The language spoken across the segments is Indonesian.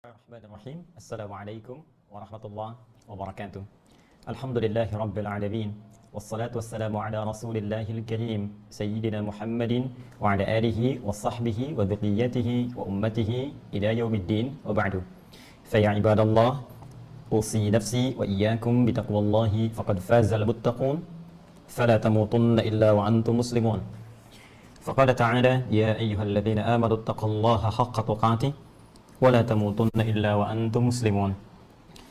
Bismillahirrahmanirrahim. Assalamualaikum warahmatullahi wabarakatuh. Alhamdulillahi rabbil alamin. Wassalatu wassalamu ala rasulillahil karim Sayyidina Muhammadin wa ala alihi wa sahbihi wa dhurriyyatihi wa ummatihi ila yaumiddin wa ba'du. Faya ibadallah, usi nafsi wa iyyakum bitaqwallahi faqad fazal muttaqun fala tamutunna illa wa antum muslimun. Faqala ta'ala ya ayyuhalladzina amanu taqullaha haqqa tuqatih wala tamutunna illa wa antum muslimun.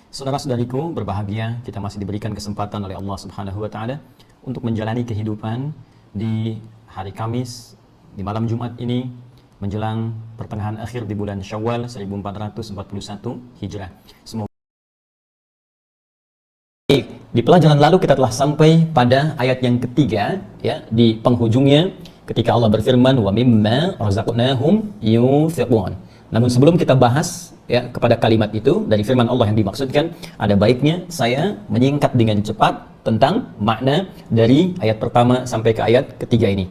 Saudara-saudariku berbahagia, kita masih diberikan kesempatan oleh Allah Subhanahu wa taala untuk menjalani kehidupan di hari Kamis di malam Jumat ini menjelang pertengahan akhir di bulan Syawal 1441 Hijrah. Semoga di pelajaran lalu kita telah sampai pada ayat yang ketiga, ya, di penghujungnya ketika Allah berfirman wa mimma razaqnahum yunfiqun. Namun sebelum kita bahas, ya, kepada kalimat itu dari firman Allah yang dimaksudkan, ada baiknya saya menyingkat dengan cepat tentang makna dari ayat pertama sampai ke ayat ketiga ini.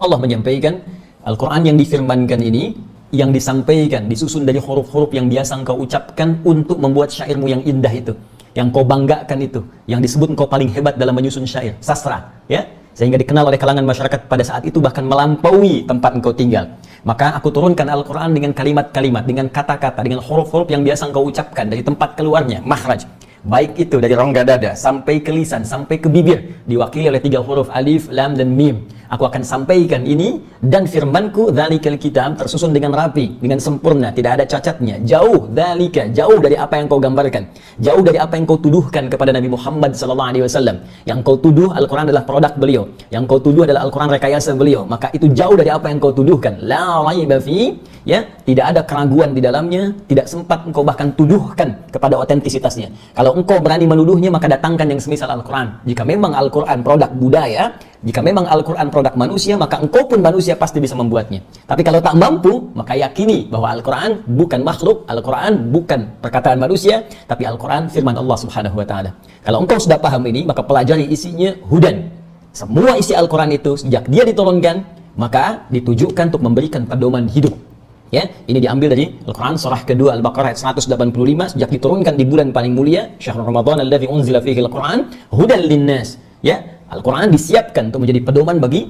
Allah menyampaikan Al-Quran yang difirmankan ini, yang disampaikan, disusun dari huruf-huruf yang biasa engkau ucapkan untuk membuat syairmu yang indah itu, yang kau banggakan itu, yang disebut engkau paling hebat dalam menyusun syair, sastra, ya, sehingga dikenal oleh kalangan masyarakat pada saat itu bahkan melampaui tempat engkau tinggal. Maka aku turunkan Al-Quran dengan kalimat-kalimat, dengan kata-kata, dengan huruf-huruf yang biasa engkau ucapkan dari tempat keluarnya, makhraj. Baik itu dari rongga dada, sampai ke lisan, sampai ke bibir, diwakili oleh 3 huruf alif, lam, dan mim. Aku akan sampaikan ini, dan firmanku, dzalikal kitab, tersusun dengan rapi, dengan sempurna, tidak ada cacatnya. Jauh, dzalika, jauh dari apa yang kau gambarkan. Jauh dari apa yang kau tuduhkan kepada Nabi Muhammad SAW. Yang kau tuduh Al-Quran adalah produk beliau. Yang kau tuduh adalah Al-Quran rekayasa beliau. Maka itu jauh dari apa yang kau tuduhkan. La raiba fi, ya, tidak ada keraguan di dalamnya, tidak sempat engkau bahkan tuduhkan kepada otentisitasnya. Kalau engkau berani menuduhnya, maka datangkan yang semisal Al-Quran. Jika memang Al-Quran produk budaya, jika memang Al-Quran produk manusia, maka engkau pun manusia pasti bisa membuatnya. Tapi kalau tak mampu, maka yakini bahwa Al-Quran bukan makhluk, Al-Quran bukan perkataan manusia, tapi Al-Quran firman Allah Subhanahu wa taala. Kalau engkau sudah paham ini, maka pelajari isinya hudan. Semua isi Al-Quran itu sejak dia diturunkan, maka ditujukan untuk memberikan pedoman hidup. Ya, ini diambil dari Al-Quran surah kedua Al-Baqarah ayat 185, sejak diturunkan di bulan paling mulia, Syahrul Ramadan alladzi unzila fihi Al-Quran hudan linnas. Ya, Al-Quran disiapkan untuk menjadi pedoman bagi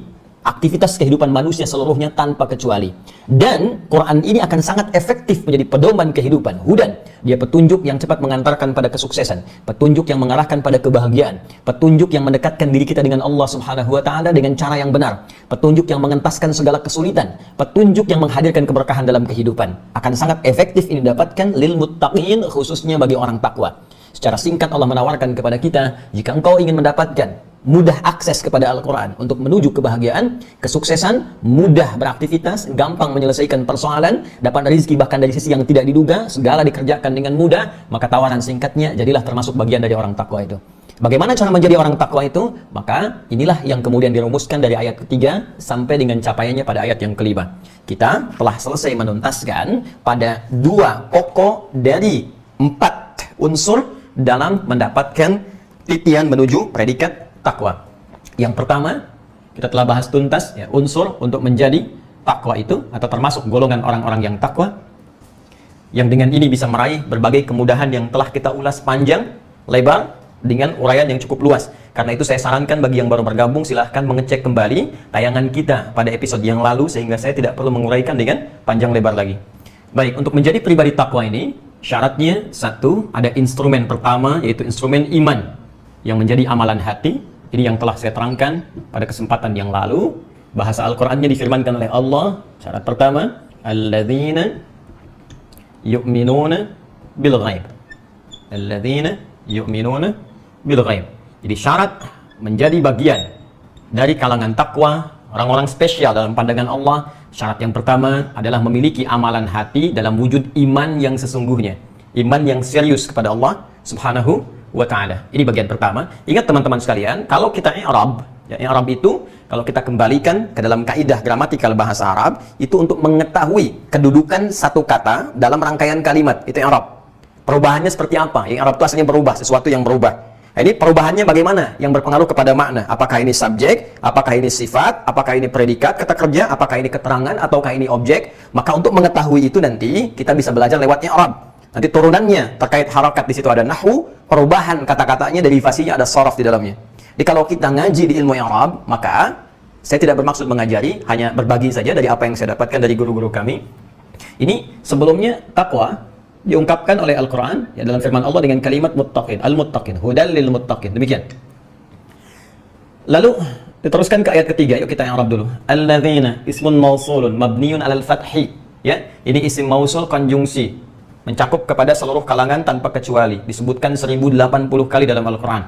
aktivitas kehidupan manusia seluruhnya tanpa kecuali. Dan Quran ini akan sangat efektif menjadi pedoman kehidupan. Hudan, dia petunjuk yang cepat mengantarkan pada kesuksesan, petunjuk yang mengarahkan pada kebahagiaan, petunjuk yang mendekatkan diri kita dengan Allah Subhanahu wa taala dengan cara yang benar, petunjuk yang mengentaskan segala kesulitan, petunjuk yang menghadirkan keberkahan dalam kehidupan. Akan sangat efektif ini didapatkan lil muttaqin, khususnya bagi orang takwa. Secara singkat Allah menawarkan kepada kita, jika engkau ingin mendapatkan mudah akses kepada Al-Quran untuk menuju kebahagiaan, kesuksesan, mudah beraktivitas, gampang menyelesaikan persoalan, dapat rezeki bahkan dari sisi yang tidak diduga, segala dikerjakan dengan mudah, maka tawaran singkatnya, jadilah termasuk bagian dari orang takwa itu. Bagaimana cara menjadi orang takwa itu? Maka inilah yang kemudian dirumuskan dari ayat ketiga sampai dengan capaiannya pada ayat yang kelima. Kita telah selesai menuntaskan pada 2 pokok dari 4 unsur dalam mendapatkan titian menuju predikat takwa. Yang pertama, kita telah bahas tuntas, ya, unsur untuk menjadi takwa itu, atau termasuk golongan orang-orang yang takwa, yang dengan ini bisa meraih berbagai kemudahan yang telah kita ulas panjang, lebar, dengan uraian yang cukup luas. Karena itu saya sarankan bagi yang baru bergabung, silahkan mengecek kembali tayangan kita pada episode yang lalu, sehingga saya tidak perlu menguraikan dengan panjang lebar lagi. Baik, untuk menjadi pribadi takwa ini, syaratnya 1, ada instrumen pertama, yaitu instrumen iman, yang menjadi amalan hati. Ini yang telah saya terangkan pada kesempatan yang lalu. Bahasa Al-Qurannya difirmankan oleh Allah. Syarat pertama, alladzina yu'minuna bil ghaib. Alladzina yu'minuna bil ghaib. Jadi syarat menjadi bagian dari kalangan takwa, orang-orang spesial dalam pandangan Allah, syarat yang pertama adalah memiliki amalan hati dalam wujud iman yang sesungguhnya, iman yang serius kepada Allah Subhanahu wa ta'ala. Ini bagian pertama. Ingat teman-teman sekalian, kalau kita i'rab, ya, i'rab itu kalau kita kembalikan ke dalam kaidah gramatikal bahasa Arab, itu untuk mengetahui kedudukan satu kata dalam rangkaian kalimat, itu i'rab. Perubahannya seperti apa? I'rab itu asalnya berubah, sesuatu yang berubah. Nah, ini perubahannya bagaimana? Yang berpengaruh kepada makna. Apakah ini subjek, apakah ini sifat, apakah ini predikat, kata kerja, apakah ini keterangan, ataukah ini objek? Maka untuk mengetahui itu nanti kita bisa belajar lewat i'rab. Nanti turunannya terkait harakat di situ ada nahwu, perubahan kata-katanya, derivasinya ada sharaf di dalamnya. Jadi kalau kita ngaji di ilmu Arab, maka saya tidak bermaksud mengajari, hanya berbagi saja dari apa yang saya dapatkan dari guru-guru kami. Ini sebelumnya takwa diungkapkan oleh Al-Quran ya, dalam firman Allah dengan kalimat muttaqin, al-muttaqin, hudal lil muttaqin. Demikian. Lalu diteruskan ke ayat ketiga, yuk kita Arab dulu. Alladzina ismun mausulun mabniun alal fathi. Ya, ini isim mausul konjungsi, mencakup kepada seluruh kalangan tanpa kecuali. Disebutkan 1080 kali dalam Al-Quran.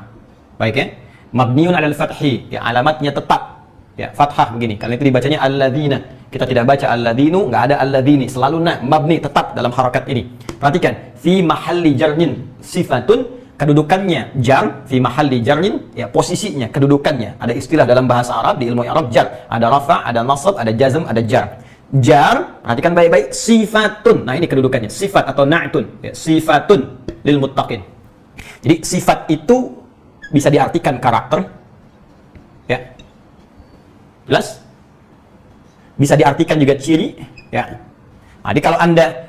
Baik ya. Mabniun alal fathi, ya alamatnya tetap. Ya, fathah begini. Karena itu dibacanya alladzina. Kita tidak baca alladzinu, nggak ada alladzini. Selalu mabni tetap dalam harakat ini. Perhatikan, fi mahalli jarnin sifatun, kedudukannya jar, fi mahalli jarnin, ya posisinya, kedudukannya. Ada istilah dalam bahasa Arab, di ilmu Arab jar. Ada rafa, ada nasab, ada jazm, ada jar. Jar, perhatikan baik-baik, sifatun. Nah ini kedudukannya, sifat atau na'tun. Ya, sifatun lil muttaqin. Jadi sifat itu bisa diartikan karakter. Ya. Jelas? Bisa diartikan juga ciri. Ya. Jadi kalau Anda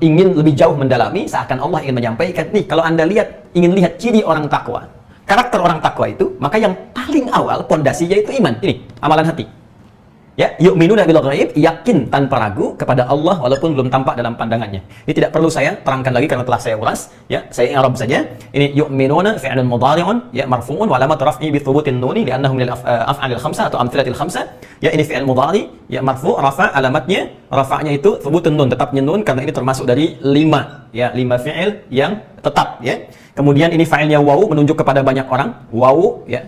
ingin lebih jauh mendalami, seakan Allah ingin menyampaikan, nih kalau Anda ingin lihat ciri orang takwa, karakter orang takwa itu, maka yang paling awal pondasinya itu iman. Ini amalan hati. Ya, yu'minuna bil ghaib, yakin tanpa ragu kepada Allah walaupun belum tampak dalam pandangannya. Ini tidak perlu saya terangkan lagi karena telah saya ulas, ya. Saya Arab saja. Ini yu'minuna fi'lun mudhari'un, ya marfu'un wa alamat raf'i bi thubutin nuni li'annahu min al-af'alil khamsah atau amthilatil khamsah. Ya, ini fi'il mudhari, ya marfu', rafa', alamatnya rafa'nya itu thubutun nun, tetapnya nun karena ini termasuk dari 5, ya, 5 fi'il yang tetap, ya. Kemudian ini fa'ilnya wawu, menunjuk kepada banyak orang. Wawu, ya,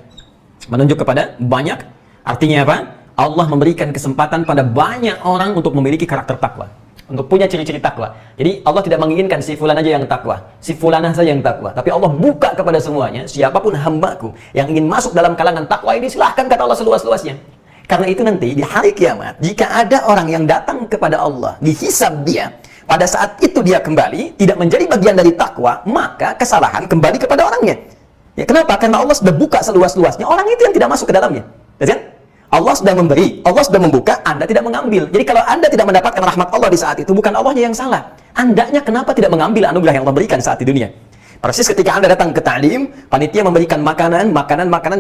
menunjuk kepada banyak. Artinya apa? Allah memberikan kesempatan pada banyak orang untuk memiliki karakter takwa, untuk punya ciri-ciri takwa. Jadi Allah tidak menginginkan si fulan aja yang takwa, si fulanah saja yang takwa, tapi Allah buka kepada semuanya. Siapapun hambaku yang ingin masuk dalam kalangan takwa ini, silahkan, kata Allah seluas-luasnya. Karena itu nanti di hari kiamat, jika ada orang yang datang kepada Allah, dihisab dia, pada saat itu dia kembali tidak menjadi bagian dari takwa, maka kesalahan kembali kepada orangnya. Ya, kenapa? Karena Allah sudah buka seluas-luasnya, orang itu yang tidak masuk ke dalamnya. Kan? Allah sudah memberi, Allah sudah membuka, Anda tidak mengambil. Jadi kalau Anda tidak mendapatkan rahmat Allah di saat itu, bukan Allahnya yang salah. Andanya kenapa tidak mengambil anugerah yang Allah berikan saat di dunia? Persis ketika Anda datang ke ta'lim, panitia memberikan makanan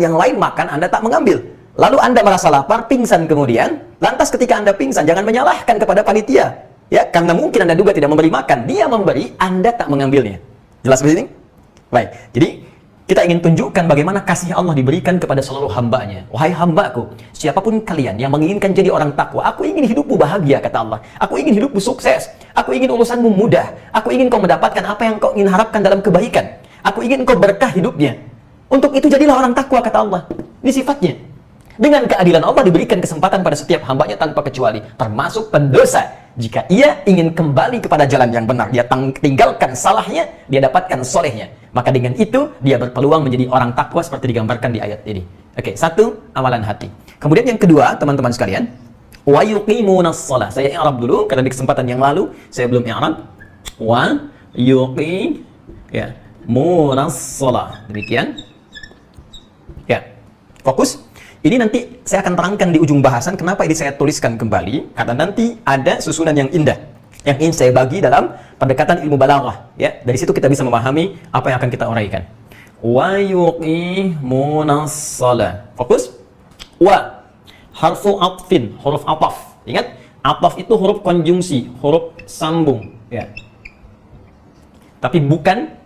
yang lain makan, Anda tak mengambil. Lalu Anda merasa lapar, pingsan kemudian. Lantas ketika Anda pingsan, jangan menyalahkan kepada panitia. Ya, karena mungkin Anda juga tidak memberi makan. Dia memberi, Anda tak mengambilnya. Jelas di sini? Baik. Jadi kita ingin tunjukkan bagaimana kasih Allah diberikan kepada seluruh hambanya. Wahai hambaku, siapapun kalian yang menginginkan jadi orang takwa, aku ingin hidupmu bahagia, kata Allah. Aku ingin hidupmu sukses. Aku ingin urusanmu mudah. Aku ingin kau mendapatkan apa yang kau ingin harapkan dalam kebaikan. Aku ingin kau berkah hidupnya. Untuk itu jadilah orang takwa, kata Allah. Ini sifatnya. Dengan keadilan Allah diberikan kesempatan pada setiap hambanya tanpa kecuali, termasuk pendosa. Jika ia ingin kembali kepada jalan yang benar, dia tinggalkan salahnya, dia dapatkan solehnya. Maka dengan itu, dia berpeluang menjadi orang takwa seperti digambarkan di ayat ini. Oke, satu, amalan hati. Kemudian yang kedua, teman-teman sekalian, wa yuqimunas shalah. Saya i'rab dulu, karena di kesempatan yang lalu, saya belum i'rab. Wa yuqimunas shalah. Demikian. Ya, fokus. Ini nanti saya akan terangkan di ujung bahasan kenapa ini saya tuliskan kembali, karena nanti ada susunan yang indah yang ingin saya bagi dalam pendekatan ilmu balaghah, ya. Dari situ kita bisa memahami apa yang akan kita uraikan. Wa yuqimunas shalah. Fokus. Wa harfu atfin, huruf ataf. Ingat, ataf itu huruf konjungsi, huruf sambung, ya. Tapi bukan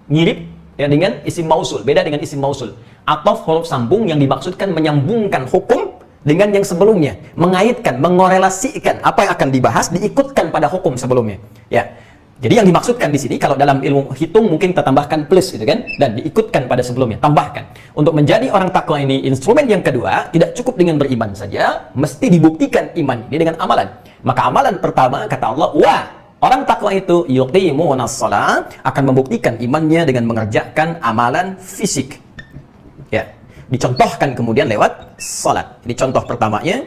mirip ya dengan isim mausul, beda dengan isim mausul. Ataf huruf sambung yang dimaksudkan menyambungkan hukum dengan yang sebelumnya, mengaitkan, mengorelasikan apa yang akan dibahas diikutkan pada hukum sebelumnya. Ya. Jadi yang dimaksudkan di sini kalau dalam ilmu hitung mungkin kita tambahkan plus gitu kan, dan diikutkan pada sebelumnya, tambahkan. Untuk menjadi orang takwa ini, instrumen yang kedua tidak cukup dengan beriman saja, mesti dibuktikan iman ini dengan amalan. Maka amalan pertama kata Allah, wah, orang takwa itu yuqimunas shalah, akan membuktikan imannya dengan mengerjakan amalan fisik. Ya, dicontohkan kemudian lewat salat. Ini contoh pertamanya.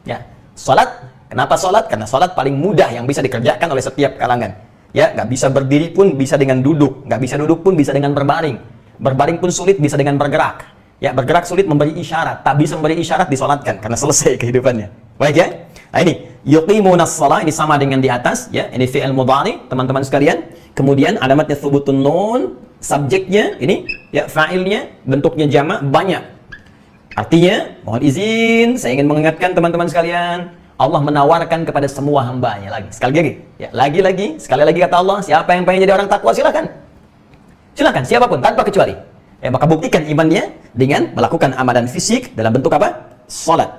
Ya, salat. Kenapa salat? Karena salat paling mudah yang bisa dikerjakan oleh setiap kalangan. Ya, nggak bisa berdiri pun bisa dengan duduk, nggak bisa duduk pun bisa dengan berbaring. Berbaring pun sulit bisa dengan bergerak. Ya, bergerak sulit memberi isyarat, tak bisa memberi isyarat disolatkan karena selesai kehidupannya. Baik ya. Nah ini yuqimunas shalah, ini sama dengan di atas ya. Ini fi'il mudhari, teman-teman sekalian. Kemudian alamatnya thubutun nun, subjeknya ini ya, fa'ilnya bentuknya jamak banyak. Artinya, mohon izin saya ingin mengingatkan teman-teman sekalian, Allah menawarkan kepada semua hambanya lagi. Sekali lagi, ya, sekali lagi kata Allah, siapa yang pengen jadi orang takwa silakan. Silakan, siapapun tanpa kecuali. Ya, maka buktikan imannya dengan melakukan amalan fisik dalam bentuk apa? Salat.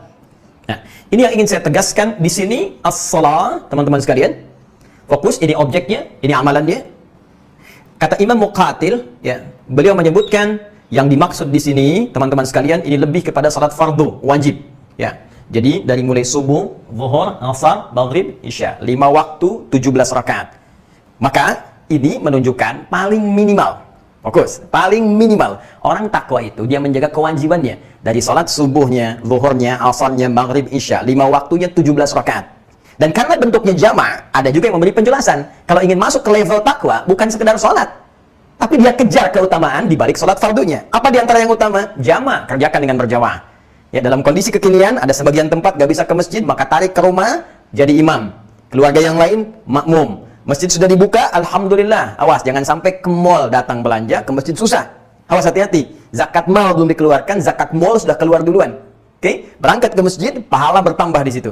Nah, ini yang ingin saya tegaskan di sini, as-shalah, teman-teman sekalian. Fokus, ini objeknya, ini amalannya. Kata Imam Muqatil, ya, beliau menyebutkan yang dimaksud di sini, teman-teman sekalian, ini lebih kepada salat fardu, wajib. Ya. Jadi dari mulai subuh, zuhur, asar, maghrib, isya, 5 waktu, 17 rakaat. Maka ini menunjukkan paling minimal. Fokus, paling minimal. Orang takwa itu dia menjaga kewajibannya dari salat subuhnya, zuhurnya, asarnya, maghrib, isya, 5 waktunya 17 rakaat. Dan karena bentuknya jamaah, ada juga yang memberi penjelasan. Kalau ingin masuk ke level takwa, bukan sekedar salat, tapi dia kejar keutamaan di balik salat fardunya. Apa di antara yang utama? Jamaah, kerjakan dengan berjamaah. Ya, dalam kondisi kekinian ada sebagian tempat gak bisa ke masjid, maka tarik ke rumah jadi imam. Keluarga yang lain makmum. Masjid sudah dibuka, alhamdulillah. Awas jangan sampai ke mall datang belanja, ke masjid susah. Awas, hati-hati. Zakat mal belum dikeluarkan, zakat mall sudah keluar duluan. Oke, berangkat ke masjid, pahala bertambah di situ.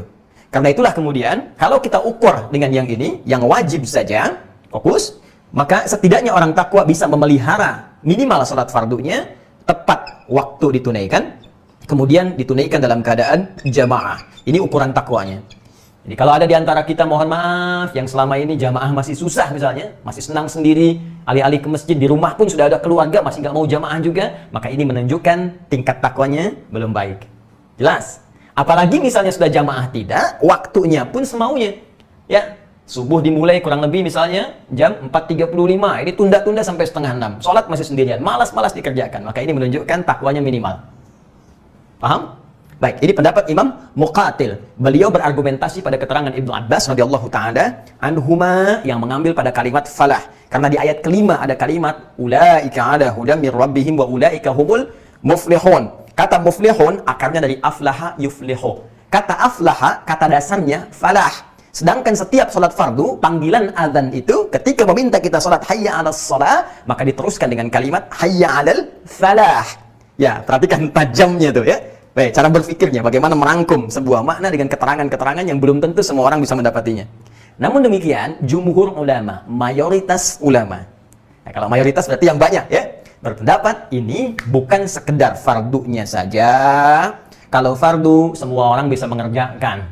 Karena itulah kemudian kalau kita ukur dengan yang ini, yang wajib saja, fokus, maka setidaknya orang takwa bisa memelihara minimal salat fardunya tepat waktu ditunaikan. Kemudian ditunaikan dalam keadaan jamaah. Ini ukuran takwanya. Jadi kalau ada di antara kita, mohon maaf, yang selama ini jamaah masih susah misalnya, masih senang sendiri, alih-alih ke masjid, di rumah pun sudah ada keluarga, masih nggak mau jamaah juga, maka ini menunjukkan tingkat takwanya belum baik. Jelas? Apalagi misalnya sudah jamaah tidak, waktunya pun semaunya. Ya, subuh dimulai kurang lebih misalnya jam 4.35, ini tunda-tunda sampai setengah 6. Sholat masih sendirian, malas-malas dikerjakan. Maka ini menunjukkan takwanya minimal. Paham? Baik, ini pendapat Imam Muqatil. Beliau berargumentasi pada keterangan Ibnu Abbas radhiyallahu taala anhuma yang mengambil pada kalimat falah. Karena di ayat kelima ada kalimat ulaika ala hudam mir rabbihim wa ulaika humul muflihun. Kata muflihun akarnya dari aflaha yuflihu. Kata aflaha kata dasarnya falah. Sedangkan setiap salat fardu, panggilan azan itu ketika meminta kita salat hayya 'alas shalah, maka diteruskan dengan kalimat hayya 'alal falah. Ya, perhatikan tajamnya tuh ya. Baik, cara berpikirnya bagaimana merangkum sebuah makna dengan keterangan-keterangan yang belum tentu semua orang bisa mendapatinya. Namun demikian, jumhur ulama, mayoritas ulama. Nah, kalau mayoritas berarti yang banyak ya, berpendapat ini bukan sekedar fardunya saja. Kalau fardu semua orang bisa mengerjakan.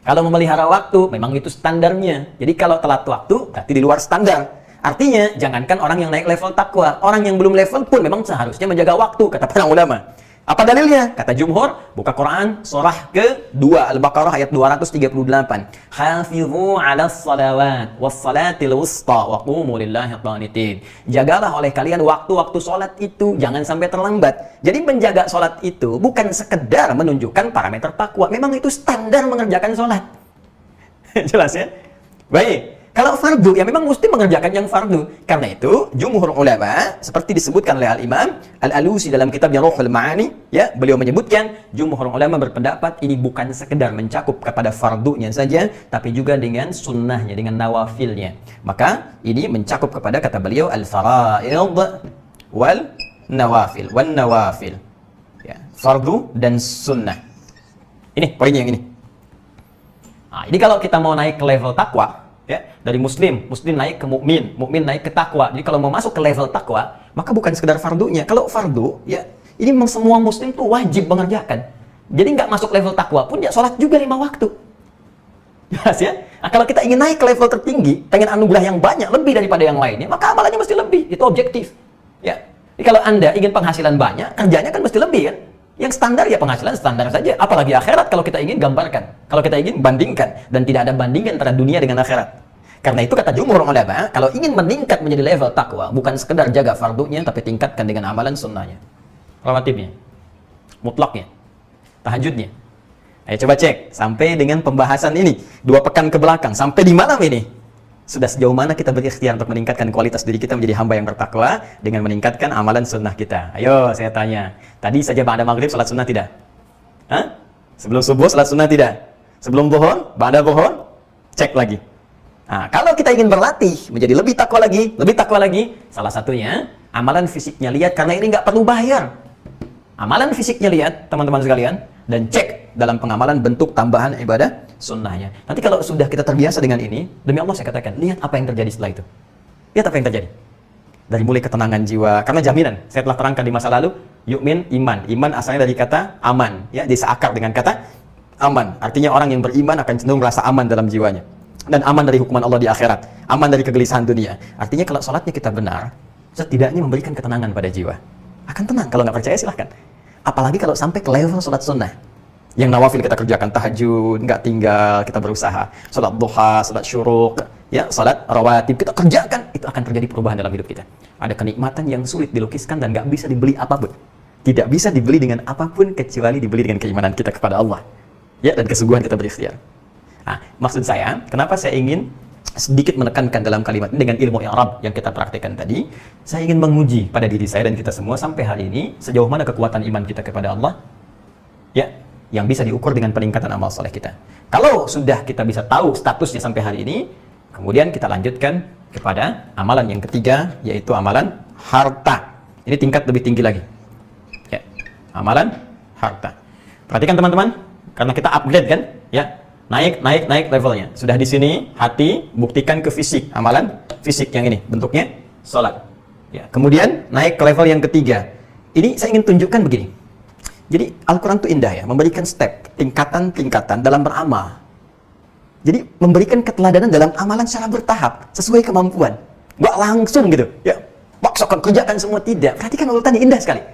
Kalau memelihara waktu memang itu standarnya. Jadi kalau telat waktu berarti di luar standar. Artinya jangankan orang yang naik level takwa, orang yang belum level pun memang seharusnya menjaga waktu, kata para ulama. Apa dalilnya? Kata jumhur, buka Quran surah ke-2 Al-Baqarah ayat 238. Hafizu 'alas salawat was salatil wusta wa qumu lillahi qanitin. Jagalah oleh kalian waktu-waktu salat itu, jangan sampai terlambat. Jadi menjaga salat itu bukan sekedar menunjukkan parameter takwa, memang itu standar mengerjakan salat. Jelas ya? Baik. Kalau fardu, ya memang mesti mengerjakan yang fardu. Karena itu, jumhur ulama, seperti disebutkan oleh Al-Imam Al-Alusi dalam kitabnya Ruhul Ma'ani, ya, beliau menyebutkan, jumhur ulama berpendapat ini bukan sekedar mencakup kepada fardunya saja, tapi juga dengan sunnahnya, dengan nawafilnya. Maka, ini mencakup kepada, kata beliau, al-fara'id wal nawafil. Wal nawafil. Ya, fardu dan sunnah. Ini, poinnya yang ini. Nah, ini kalau kita mau naik ke level takwa, ya, dari muslim naik ke mukmin, mukmin naik ke takwa. Jadi kalau mau masuk ke level takwa, maka bukan sekedar fardunya. Kalau fardu, ya, ini memang semua muslim tuh wajib mengerjakan. Jadi nggak masuk level takwa pun ya sholat juga 5 waktu. Jelas ya? Nah, kalau kita ingin naik ke level tertinggi, pengen anugerah yang banyak, lebih daripada yang lainnya, maka amalannya mesti lebih. Itu objektif. Ya. Jadi kalau Anda ingin penghasilan banyak, kerjanya kan mesti lebih kan? Yang standar ya penghasilan standar saja. Apalagi akhirat kalau kita ingin gambarkan. Kalau kita ingin bandingkan. Dan tidak ada bandingan antara dunia dengan akhirat. Karena itu kata jumhur ulama, kalau ingin meningkat menjadi level takwa, bukan sekedar jaga fardunya, tapi tingkatkan dengan amalan sunnahnya. Rawatibnya. Mutlaknya. Tahajudnya. Ayo coba cek. Sampai dengan pembahasan ini. 2 pekan ke belakang. Sampai di malam ini. Sudah sejauh mana kita berikhtiar untuk meningkatkan kualitas diri kita menjadi hamba yang bertakwa dengan meningkatkan amalan sunnah kita. Ayo saya tanya. Tadi saja ba'da maghrib salat sunnah tidak? Hah? Sebelum subuh salat sunnah tidak? Sebelum zuhur, ba'da zuhur, cek lagi. Nah, kalau kita ingin berlatih menjadi lebih takwa lagi, salah satunya amalan fisiknya lihat, karena ini nggak perlu bayar. Amalan fisiknya lihat, teman-teman sekalian, dan cek dalam pengamalan bentuk tambahan ibadah sunnahnya. Nanti kalau sudah kita terbiasa dengan ini, demi Allah saya katakan, lihat apa yang terjadi setelah itu. Lihat apa yang terjadi. Dari mulai ketenangan jiwa, karena jaminan, saya telah terangkan di masa lalu, yu'min, iman. Iman asalnya dari kata aman, ya, diseakar dengan kata aman. Artinya orang yang beriman akan cenderung merasa aman dalam jiwanya. Dan aman dari hukuman Allah di akhirat, aman dari kegelisahan dunia. Artinya kalau sholatnya kita benar, setidaknya memberikan ketenangan pada jiwa. Akan tenang, kalau nggak percaya silahkan. Apalagi kalau sampai ke level sholat sunnah. Yang nawafil kita kerjakan, tahajud, nggak tinggal, kita berusaha. Sholat duha, sholat syuruk, ya, sholat rawatib, kita kerjakan, itu akan terjadi perubahan dalam hidup kita. Ada kenikmatan yang sulit dilukiskan dan nggak bisa dibeli apapun. Tidak bisa dibeli dengan apapun kecuali dibeli dengan keimanan kita kepada Allah. Ya, dan kesungguhan kita berikhtiar. Nah, maksud saya, kenapa saya ingin sedikit menekankan dalam kalimat ini dengan ilmu i'rab yang kita praktekkan tadi, saya ingin menguji pada diri saya dan kita semua sampai hari ini, sejauh mana kekuatan iman kita kepada Allah, ya, yang bisa diukur dengan peningkatan amal soleh kita. Kalau sudah kita bisa tahu statusnya sampai hari ini, kemudian kita lanjutkan kepada amalan yang ketiga, yaitu amalan harta. Ini tingkat lebih tinggi lagi. Ya, amalan harta. Perhatikan teman-teman, karena kita upgrade kan, ya, naik levelnya. Sudah di sini hati, buktikan ke fisik, amalan fisik yang ini bentuknya sholat. Ya, kemudian naik ke level yang ketiga. Ini saya ingin tunjukkan begini. Jadi Al-Quran itu indah ya, memberikan step, tingkatan-tingkatan dalam beramal. Jadi memberikan keteladanan dalam amalan secara bertahap, sesuai kemampuan. Nggak langsung gitu, ya, paksakan kerjakan semua, tidak. Perhatikan urutannya indah sekali.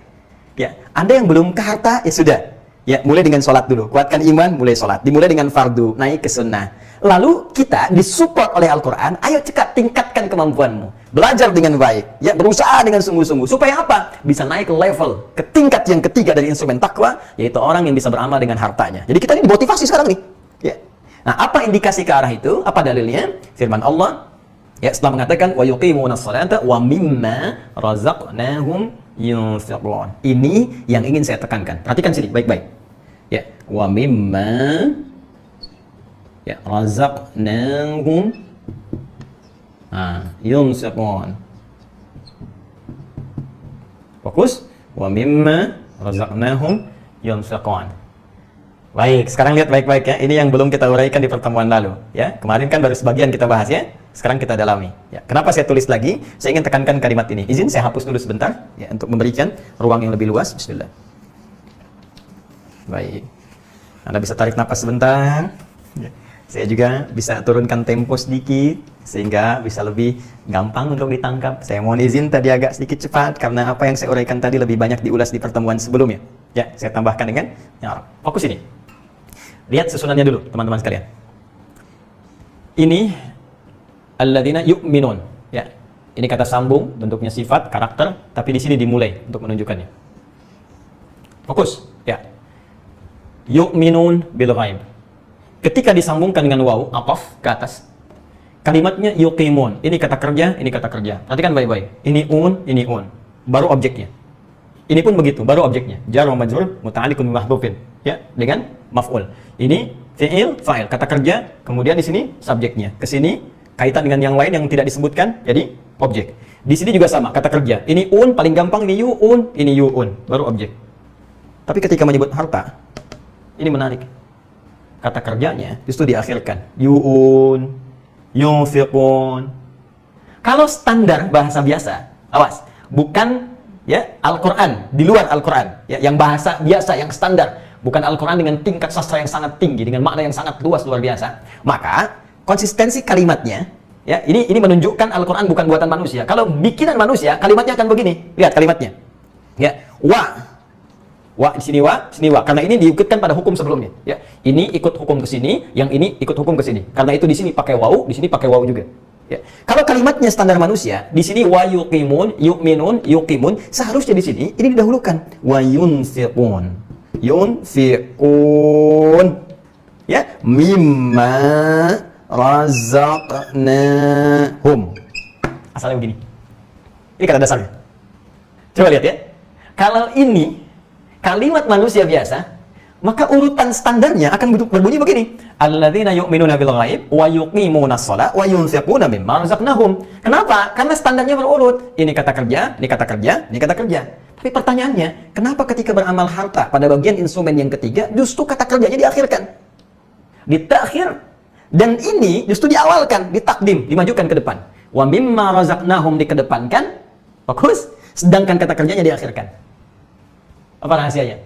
Ya, Anda yang belum ke harta, ya sudah. Ya, mulai dengan sholat dulu, kuatkan iman, mulai sholat. Dimulai dengan fardu, naik ke sunnah. Lalu kita disupport oleh Al-Quran, ayo cekat tingkatkan kemampuanmu. Belajar dengan baik, ya, berusaha dengan sungguh-sungguh. Supaya apa? Bisa naik ke level, ke tingkat yang ketiga dari instrumen takwa, yaitu orang yang bisa beramal dengan hartanya. Jadi kita ini dimotivasi sekarang nih. Ya. Nah, apa indikasi ke arah itu? Apa dalilnya? Firman Allah, ya, setelah mengatakan, wa yuqimunas salata wa mimma razaqnahum yunfiqun. Ini yang ingin saya tekankan. Perhatikan sini, baik-baik. Ya, wa mimma, ya, razaqnahum yunfiqun. Fokus. Wa mimma razaqnahum yunfiqun. Baik, sekarang lihat baik-baik ya. Ini yang belum kita uraikan di pertemuan lalu. Ya, kemarin kan baru sebagian kita bahas ya. Sekarang kita dalami. Ya, kenapa saya tulis lagi? Saya ingin tekankan kalimat ini. Izin saya hapus dulu sebentar ya, untuk memberikan ruang yang lebih luas. Bismillah. Baik. Anda bisa tarik napas sebentar. Ya. Saya juga bisa turunkan tempo sedikit sehingga bisa lebih gampang untuk ditangkap. Saya mohon izin tadi agak sedikit cepat karena apa yang saya uraikan tadi lebih banyak diulas di pertemuan sebelumnya. Ya, saya tambahkan dengan ya, fokus ini. Lihat susunannya dulu, teman-teman sekalian. Ini alladzina yu'minun, ya. Ini kata sambung, bentuknya sifat, karakter, tapi di sini dimulai untuk menunjukkannya. Fokus, ya. Yu'minun bil ghaib. Ketika disambungkan dengan waw, ataf ke atas, kalimatnya yuqimun. Ini kata kerja, ini kata kerja. Perhatikan baik-baik. Ini un, baru objeknya. Ini pun begitu, baru objeknya. Jar wa majrur muta'alliqun bi mahdhufin, ya, dengan maf'ul. Ini fi'il, fa'il, kata kerja, kemudian di sini subjeknya. Ke sini kaitan dengan yang lain yang tidak disebutkan, jadi objek. Di sini juga sama, kata kerja. Ini paling gampang, ini yu'un, baru objek. Tapi ketika menyebut harta, ini menarik. Kata kerjanya justru diakhirkan. Yu'un, yunfiqun. Kalau standar bahasa biasa, awas, bukan ya Al-Quran, di luar Al-Quran, ya, yang bahasa biasa, yang standar, bukan Al-Quran dengan tingkat sastra yang sangat tinggi, dengan makna yang sangat luas, luar biasa, maka konsistensi kalimatnya, ya, ini menunjukkan Al-Quran bukan buatan manusia. Kalau bikinan manusia, kalimatnya akan begini. Lihat kalimatnya, ya, di sini wa, karena ini diikutkan pada hukum sebelumnya, ya, ini ikut hukum ke sini, yang ini ikut hukum ke sini, karena itu di sini pakai waw, di sini pakai waw juga. Ya. Kalau kalimatnya standar manusia, di sini wa yuqimun, yu'minun, yuqimun, seharusnya di sini ini didahulukan wa yunfiqun, ya, mimma razaqnahum. Asalnya begini. Ini kata dasarnya. Coba lihat ya. Kalau ini kalimat manusia biasa, Maka urutan standarnya akan berbunyi begini. Alladzina yu'minuna bil ghaib wa yuqimunas shalah wa yunfiquna mimma razaqnahum. Kenapa? Karena standarnya berurut. Ini kata kerja, ini kata kerja, ini kata kerja. Tapi pertanyaannya, kenapa ketika beramal harta pada bagian instrumen yang ketiga justru kata kerjanya diakhirkan? Ditakhir. Dan ini justru diawalkan, ditakdim, dimajukan ke depan. Wa mimma razaqnahum dikedepankan. Fokus. Sedangkan kata kerjanya diakhirkan. Apa rahasianya?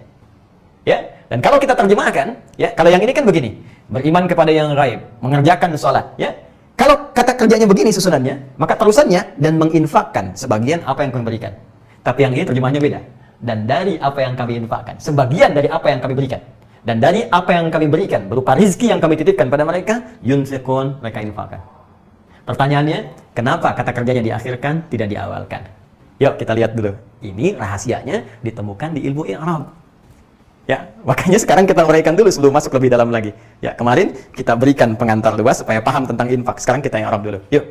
Ya. Dan kalau kita terjemahkan, ya, kalau yang ini kan begini, beriman kepada yang gaib, mengerjakan sholat, ya. Kalau kata kerjanya begini susunannya, maka terusannya dan menginfakkan sebagian apa yang kami berikan. Tapi yang ini terjemahnya beda. Dan dari apa yang kami infakkan, sebagian dari apa yang kami berikan. Dan dari apa yang kami berikan berupa rizki yang kami titipkan pada mereka, yunfiqun, mereka infakkan. Pertanyaannya, kenapa kata kerjanya diakhirkan, tidak diawalkan? Yuk kita lihat dulu. Ini rahasianya ditemukan di ilmu i'rab. Ya, makanya sekarang kita uraikan dulu sebelum masuk lebih dalam lagi. Ya, kemarin kita berikan pengantar luas supaya paham tentang infak. Sekarang kita yang Arab dulu. Yuk.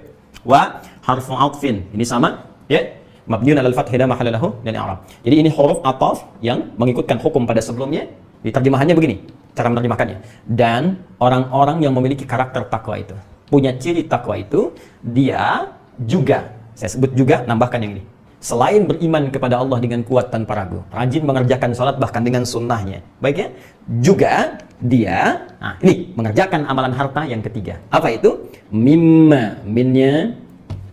Wa harfu atfin. Ini sama, ya. Mabniun 'alal fathi la mahalla lahu dan i'rab. Jadi ini huruf ataf yang mengikutkan hukum pada sebelumnya. Diterjemahannya begini, cara menerjemahkannya. Dan orang-orang yang memiliki karakter takwa itu, punya ciri takwa itu, dia juga, saya sebut juga, nambahkan yang ini. Selain beriman kepada Allah dengan kuat tanpa ragu, rajin mengerjakan sholat bahkan dengan sunnahnya, baik ya, juga dia, nah ini mengerjakan amalan harta yang ketiga. Apa itu? Mimma, minnya,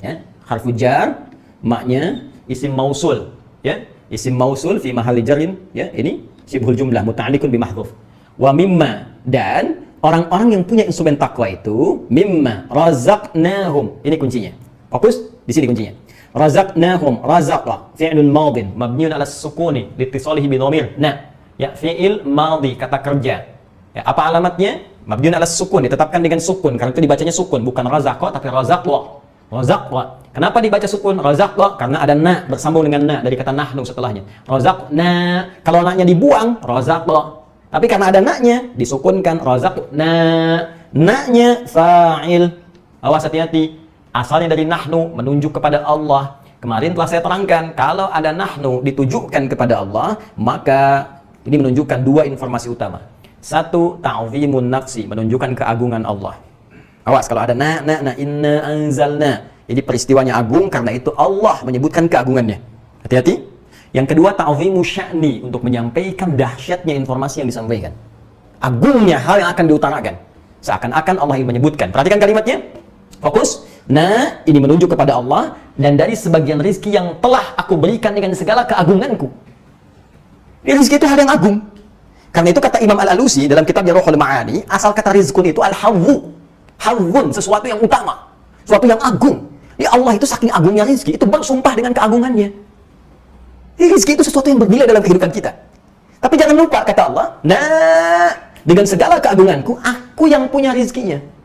ya, harfu jar, maknya isim mausul, ya, isim mausul fi mahalli jarrin, ya, ini sibhul jumlah muta'alliqun bi mahdhuf. Wa mimma, dan orang-orang yang punya instrumen takwa itu, mimma razaqnahum, ini kuncinya. Fokus di sini kuncinya. Razaqnahum, razaqa fi'lun madin mabniun 'ala sukuni liittisalihi bi dhamir. Nah, ya, fi'il madhi, kata kerja. Ya, apa alamatnya? Mabniun 'ala sukun, ditetapkan dengan sukun karena itu dibacanya sukun, bukan razaqa tapi razaqwa. Razaqwa. Kenapa dibaca sukun? Razaqwa karena ada na bersambung dengan na dari kata nahnu setelahnya. Razaqna, kalau na-nya dibuang razaqwa. Tapi karena ada na-nya disukunkan razaqna. Na-nya fa'il. Awas hati-hati. Asalnya dari nahnu menunjuk kepada Allah. Kemarin telah saya terangkan, kalau ada nahnu ditujukan kepada Allah, maka ini menunjukkan dua informasi utama. Satu, ta'zimun nafsi, menunjukkan keagungan Allah. Awas kalau ada inna anzalna. Jadi peristiwanya agung karena itu Allah menyebutkan keagungannya. Hati-hati. Yang kedua, ta'zimu sya'ni, untuk menyampaikan dahsyatnya informasi yang disampaikan. Agungnya hal yang akan diutarakan. Seakan-akan Allah yang menyebutkan. Perhatikan kalimatnya. Fokus. Nah, ini menunjuk kepada Allah, dan dari sebagian rizki yang telah aku berikan dengan segala keagunganku. Ini rizki itu hal yang agung. Karena itu kata Imam Al-Alusi dalam kitab Ruhul Ma'ani, asal kata rizkun itu al-hawwu. Hawwun, sesuatu yang utama, sesuatu yang agung. Ya Allah itu saking agungnya rizki, itu bersumpah dengan keagungannya. Rizki itu sesuatu yang bernilai dalam kehidupan kita. Tapi jangan lupa kata Allah, nah, dengan segala keagunganku, aku yang punya rizkinya.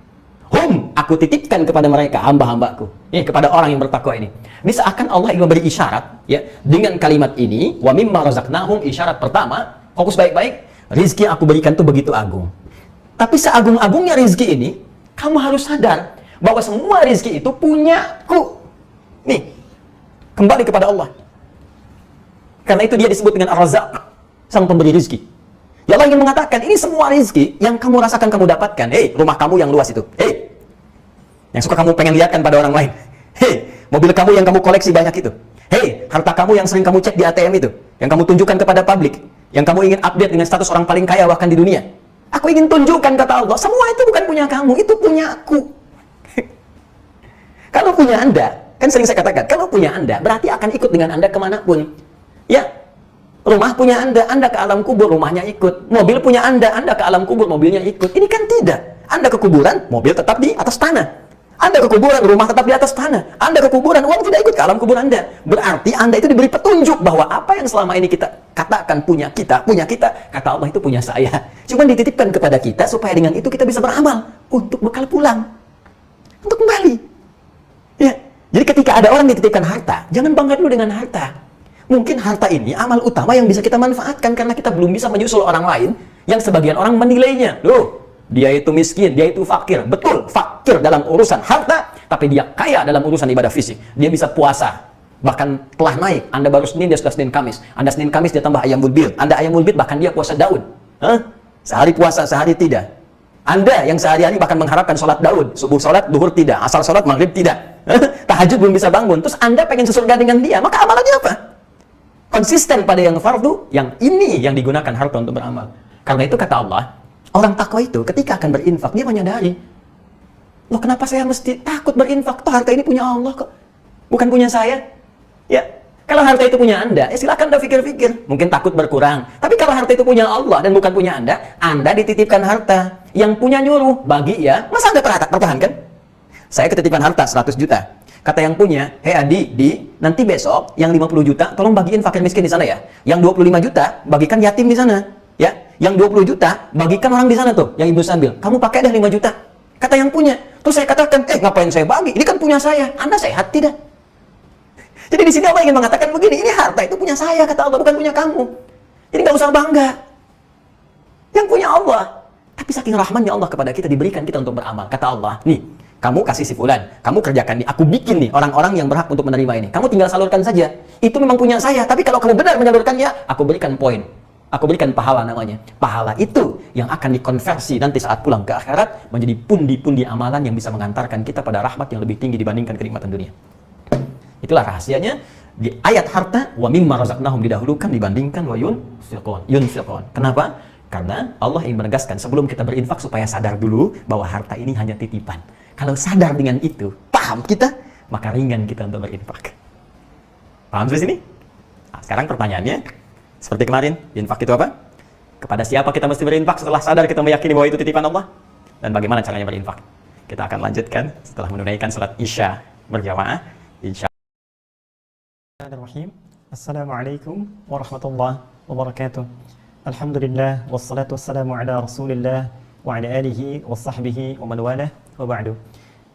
Aku titipkan kepada mereka, hamba-hambaku, ya, kepada orang yang bertakwa ini. Ini seakan Allah ingin memberi isyarat, ya, dengan kalimat ini, wa mimma razaqnahum, isyarat pertama, fokus baik-baik, rizki yang aku berikan itu begitu agung. Tapi seagung-agungnya rizki ini, kamu harus sadar bahwa semua rizki itu punyaku. Nih, kembali kepada Allah. Karena itu dia disebut dengan Ar-Razzaq, sang pemberi rizki. Ya Allah ingin mengatakan, ini semua rizki yang kamu rasakan, kamu dapatkan. Hei, rumah kamu yang luas itu. Hei, yang suka kamu pengen lihatkan pada orang lain. Hei, mobil kamu yang kamu koleksi banyak itu. Hei, harta kamu yang sering kamu cek di ATM itu, yang kamu tunjukkan kepada publik, yang kamu ingin update dengan status orang paling kaya bahkan di dunia. Aku ingin tunjukkan, kata Allah, semua itu bukan punya kamu, itu punya aku. Kalau punya Anda, kan sering saya katakan, kalau punya Anda, berarti akan ikut dengan Anda kemanapun. Ya, rumah punya Anda ke alam kubur, rumahnya ikut. Mobil punya Anda ke alam kubur, mobilnya ikut. Ini kan tidak. Anda ke kuburan, mobil tetap di atas tanah. Anda ke kuburan, rumah tetap di atas tanah. Anda ke kuburan, uang tidak ikut ke alam kubur Anda. Berarti Anda itu diberi petunjuk bahwa apa yang selama ini kita katakan punya kita, kata Allah itu punya saya. Cuma dititipkan kepada kita supaya dengan itu kita bisa beramal untuk bekal pulang, untuk kembali. Ya. Jadi ketika ada orang dititipkan harta, jangan bangga dulu dengan harta. Mungkin harta ini amal utama yang bisa kita manfaatkan karena kita belum bisa menyusul orang lain yang sebagian orang menilainya. Loh, dia itu miskin, dia itu fakir. Betul, fakir dalam urusan harta, tapi dia kaya dalam urusan ibadah fisik. Dia bisa puasa, bahkan telah naik. Anda baru Senin, dia sudah Senin Kamis. Anda Senin Kamis, dia tambah ayamul bid. Anda ayamul bid, bahkan dia puasa daun. Hah? Sehari puasa, sehari tidak. Anda yang sehari-hari bahkan mengharapkan sholat Daud, subuh sholat, duhur tidak, asar sholat, maghrib tidak, tahajud belum bisa bangun, terus Anda pengen sesurga dengan dia, maka amalannya apa? Konsisten pada yang fardu, yang ini yang digunakan harta untuk beramal. Karena itu kata Allah, orang takwa itu ketika akan berinfak, dia menyadari, loh kenapa saya mesti takut berinfak? Toh harta ini punya Allah kok, bukan punya saya. Ya, kalau harta itu punya Anda, silakan Anda pikir-pikir. Mungkin takut berkurang. Tapi kalau harta itu punya Allah dan bukan punya Anda dititipkan harta. Yang punya nyuruh, bagi ya, masa Anda pertahankan? Saya ketitipan harta 100 juta. Kata yang punya, hei Adi, nanti besok yang 50 juta tolong bagiin fakir miskin di sana ya. Yang 25 juta bagikan yatim di sana, ya. Yang 20 juta bagikan orang di sana tuh, yang ibu sambil. Kamu pakai dah 5 juta. Kata yang punya. Terus saya katakan, ngapain saya bagi? Ini kan punya saya. Anda sehat tidak? Jadi di sini Allah ingin mengatakan begini, ini harta itu punya saya, kata Allah, bukan punya kamu. Jadi nggak usah bangga. Yang punya Allah. Tapi saking rahmannya Allah kepada kita, diberikan kita untuk beramal. Kata Allah, nih, kamu kasih si fulan, kamu kerjakan nih, aku bikin nih orang-orang yang berhak untuk menerima ini. Kamu tinggal salurkan saja. Itu memang punya saya, tapi kalau kamu benar menyalurkannya, aku berikan poin. Aku berikan pahala namanya. Pahala itu yang akan dikonversi nanti saat pulang ke akhirat menjadi pundi-pundi amalan yang bisa mengantarkan kita pada rahmat yang lebih tinggi dibandingkan kenikmatan dunia. Itulah rahasianya di ayat harta, wa mimma razaqnahum didahulukan dibandingkan wa yunfiqun. Kenapa? Karena Allah ingin menegaskan sebelum kita berinfak supaya sadar dulu bahwa harta ini hanya titipan. Kalau sadar dengan itu, paham kita, maka ringan kita untuk berinfak. Paham sampai sini? Nah, sekarang pertanyaannya, seperti kemarin, infak itu apa? Kepada siapa kita mesti berinfak setelah sadar kita meyakini bahwa itu titipan Allah? Dan bagaimana caranya berinfak? Kita akan lanjutkan setelah menunaikan salat Isya berjamaah. Bismillahirrahmanirrahim. Assalamualaikum warahmatullahi wabarakatuh. Alhamdulillah, wassalatu wassalamu ala rasulillah wa ala alihi wa sahbihi wa man walah wa ba'du.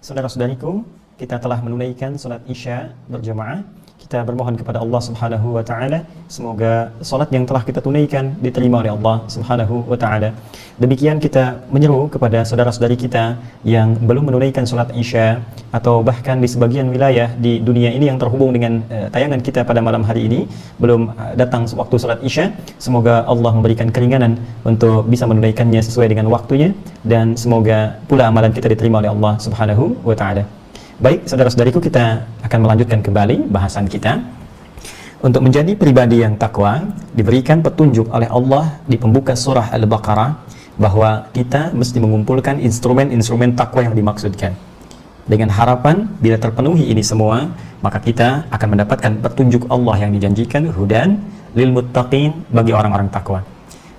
Saudara-saudariku, kita telah menunaikan salat Isya berjamaah. Kita bermohon kepada Allah Subhanahu wa taala semoga salat yang telah kita tunaikan diterima oleh Allah Subhanahu wa taala. Demikian kita menyeru kepada saudara-saudari kita yang belum menunaikan salat Isya atau bahkan di sebagian wilayah di dunia ini yang terhubung dengan tayangan kita pada malam hari ini belum datang waktu salat Isya. Semoga Allah memberikan keringanan untuk bisa menunaikannya sesuai dengan waktunya dan semoga pula amalan kita diterima oleh Allah Subhanahu wa taala. Baik, saudara-saudariku, kita akan melanjutkan kembali bahasan kita. Untuk menjadi pribadi yang takwa, diberikan petunjuk oleh Allah di pembuka surah Al-Baqarah bahwa kita mesti mengumpulkan instrumen-instrumen takwa yang dimaksudkan. Dengan harapan, bila terpenuhi ini semua, maka kita akan mendapatkan petunjuk Allah yang dijanjikan, hudan lil muttaqin, bagi orang-orang takwa.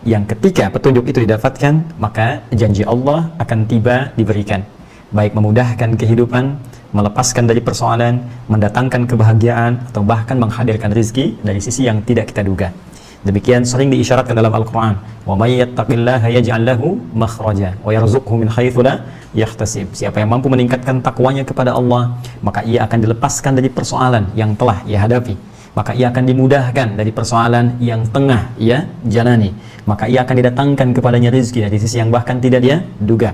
Yang ketika petunjuk itu didapatkan, maka janji Allah akan tiba diberikan. Baik memudahkan kehidupan, melepaskan dari persoalan, mendatangkan kebahagiaan, atau bahkan menghadirkan rezeki dari sisi yang tidak kita duga. Demikian sering diisyaratkan dalam Al-Quran. Wa may yattaqillaha yaj'al lahu makhraja wa yarzuqhu min haitsu la yahtasib. Siapa yang mampu meningkatkan takwanya kepada Allah, maka ia akan dilepaskan dari persoalan yang telah ia hadapi. Maka ia akan dimudahkan dari persoalan yang tengah ia jalani. Maka ia akan didatangkan kepadanya rezeki dari sisi yang bahkan tidak dia duga.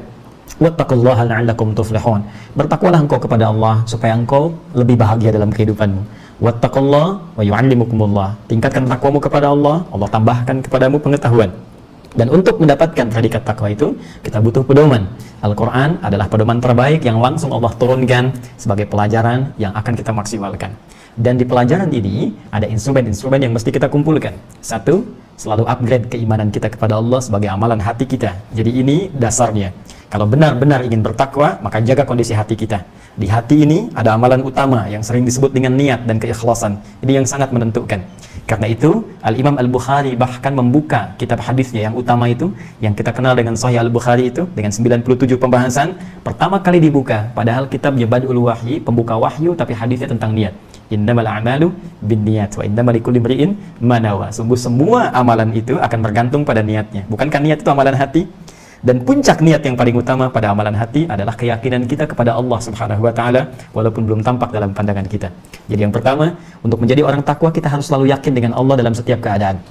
Wattaqullaha la'allakum tuflihun. Bertakwalah engkau kepada Allah supaya engkau lebih bahagia dalam kehidupanmu. Wattaqullaha wa yu'allimukumullah. Tingkatkan takwamu kepada Allah, Allah tambahkan kepadamu pengetahuan. Dan untuk mendapatkan predikat takwa itu, kita butuh pedoman. Al-Quran adalah pedoman terbaik yang langsung Allah turunkan sebagai pelajaran yang akan kita maksimalkan. Dan di pelajaran ini ada instrumen-instrumen yang mesti kita kumpulkan. Satu, selalu upgrade keimanan kita kepada Allah sebagai amalan hati kita. Jadi ini dasarnya. Kalau benar-benar ingin bertakwa, maka jaga kondisi hati kita. Di hati ini ada amalan utama yang sering disebut dengan niat dan keikhlasan. Ini yang sangat menentukan. Karena itu, Al-Imam Al-Bukhari bahkan membuka kitab hadisnya yang utama itu, yang kita kenal dengan Sahih Al-Bukhari itu, dengan 97 pembahasan, pertama kali dibuka, padahal kitabnya Bad'ul Wahyi, pembuka wahyu, tapi hadisnya tentang niat. Innamal a'malu binniyat wa innamal likulli imri'in ma nawa. Sungguh semua amalan itu akan bergantung pada niatnya. Bukankah niat itu amalan hati? Dan puncak niat yang paling utama pada amalan hati adalah keyakinan kita kepada Allah Subhanahu wa taala walaupun belum tampak dalam pandangan kita. Jadi yang pertama, untuk menjadi orang takwa kita harus selalu yakin dengan Allah dalam setiap keadaan.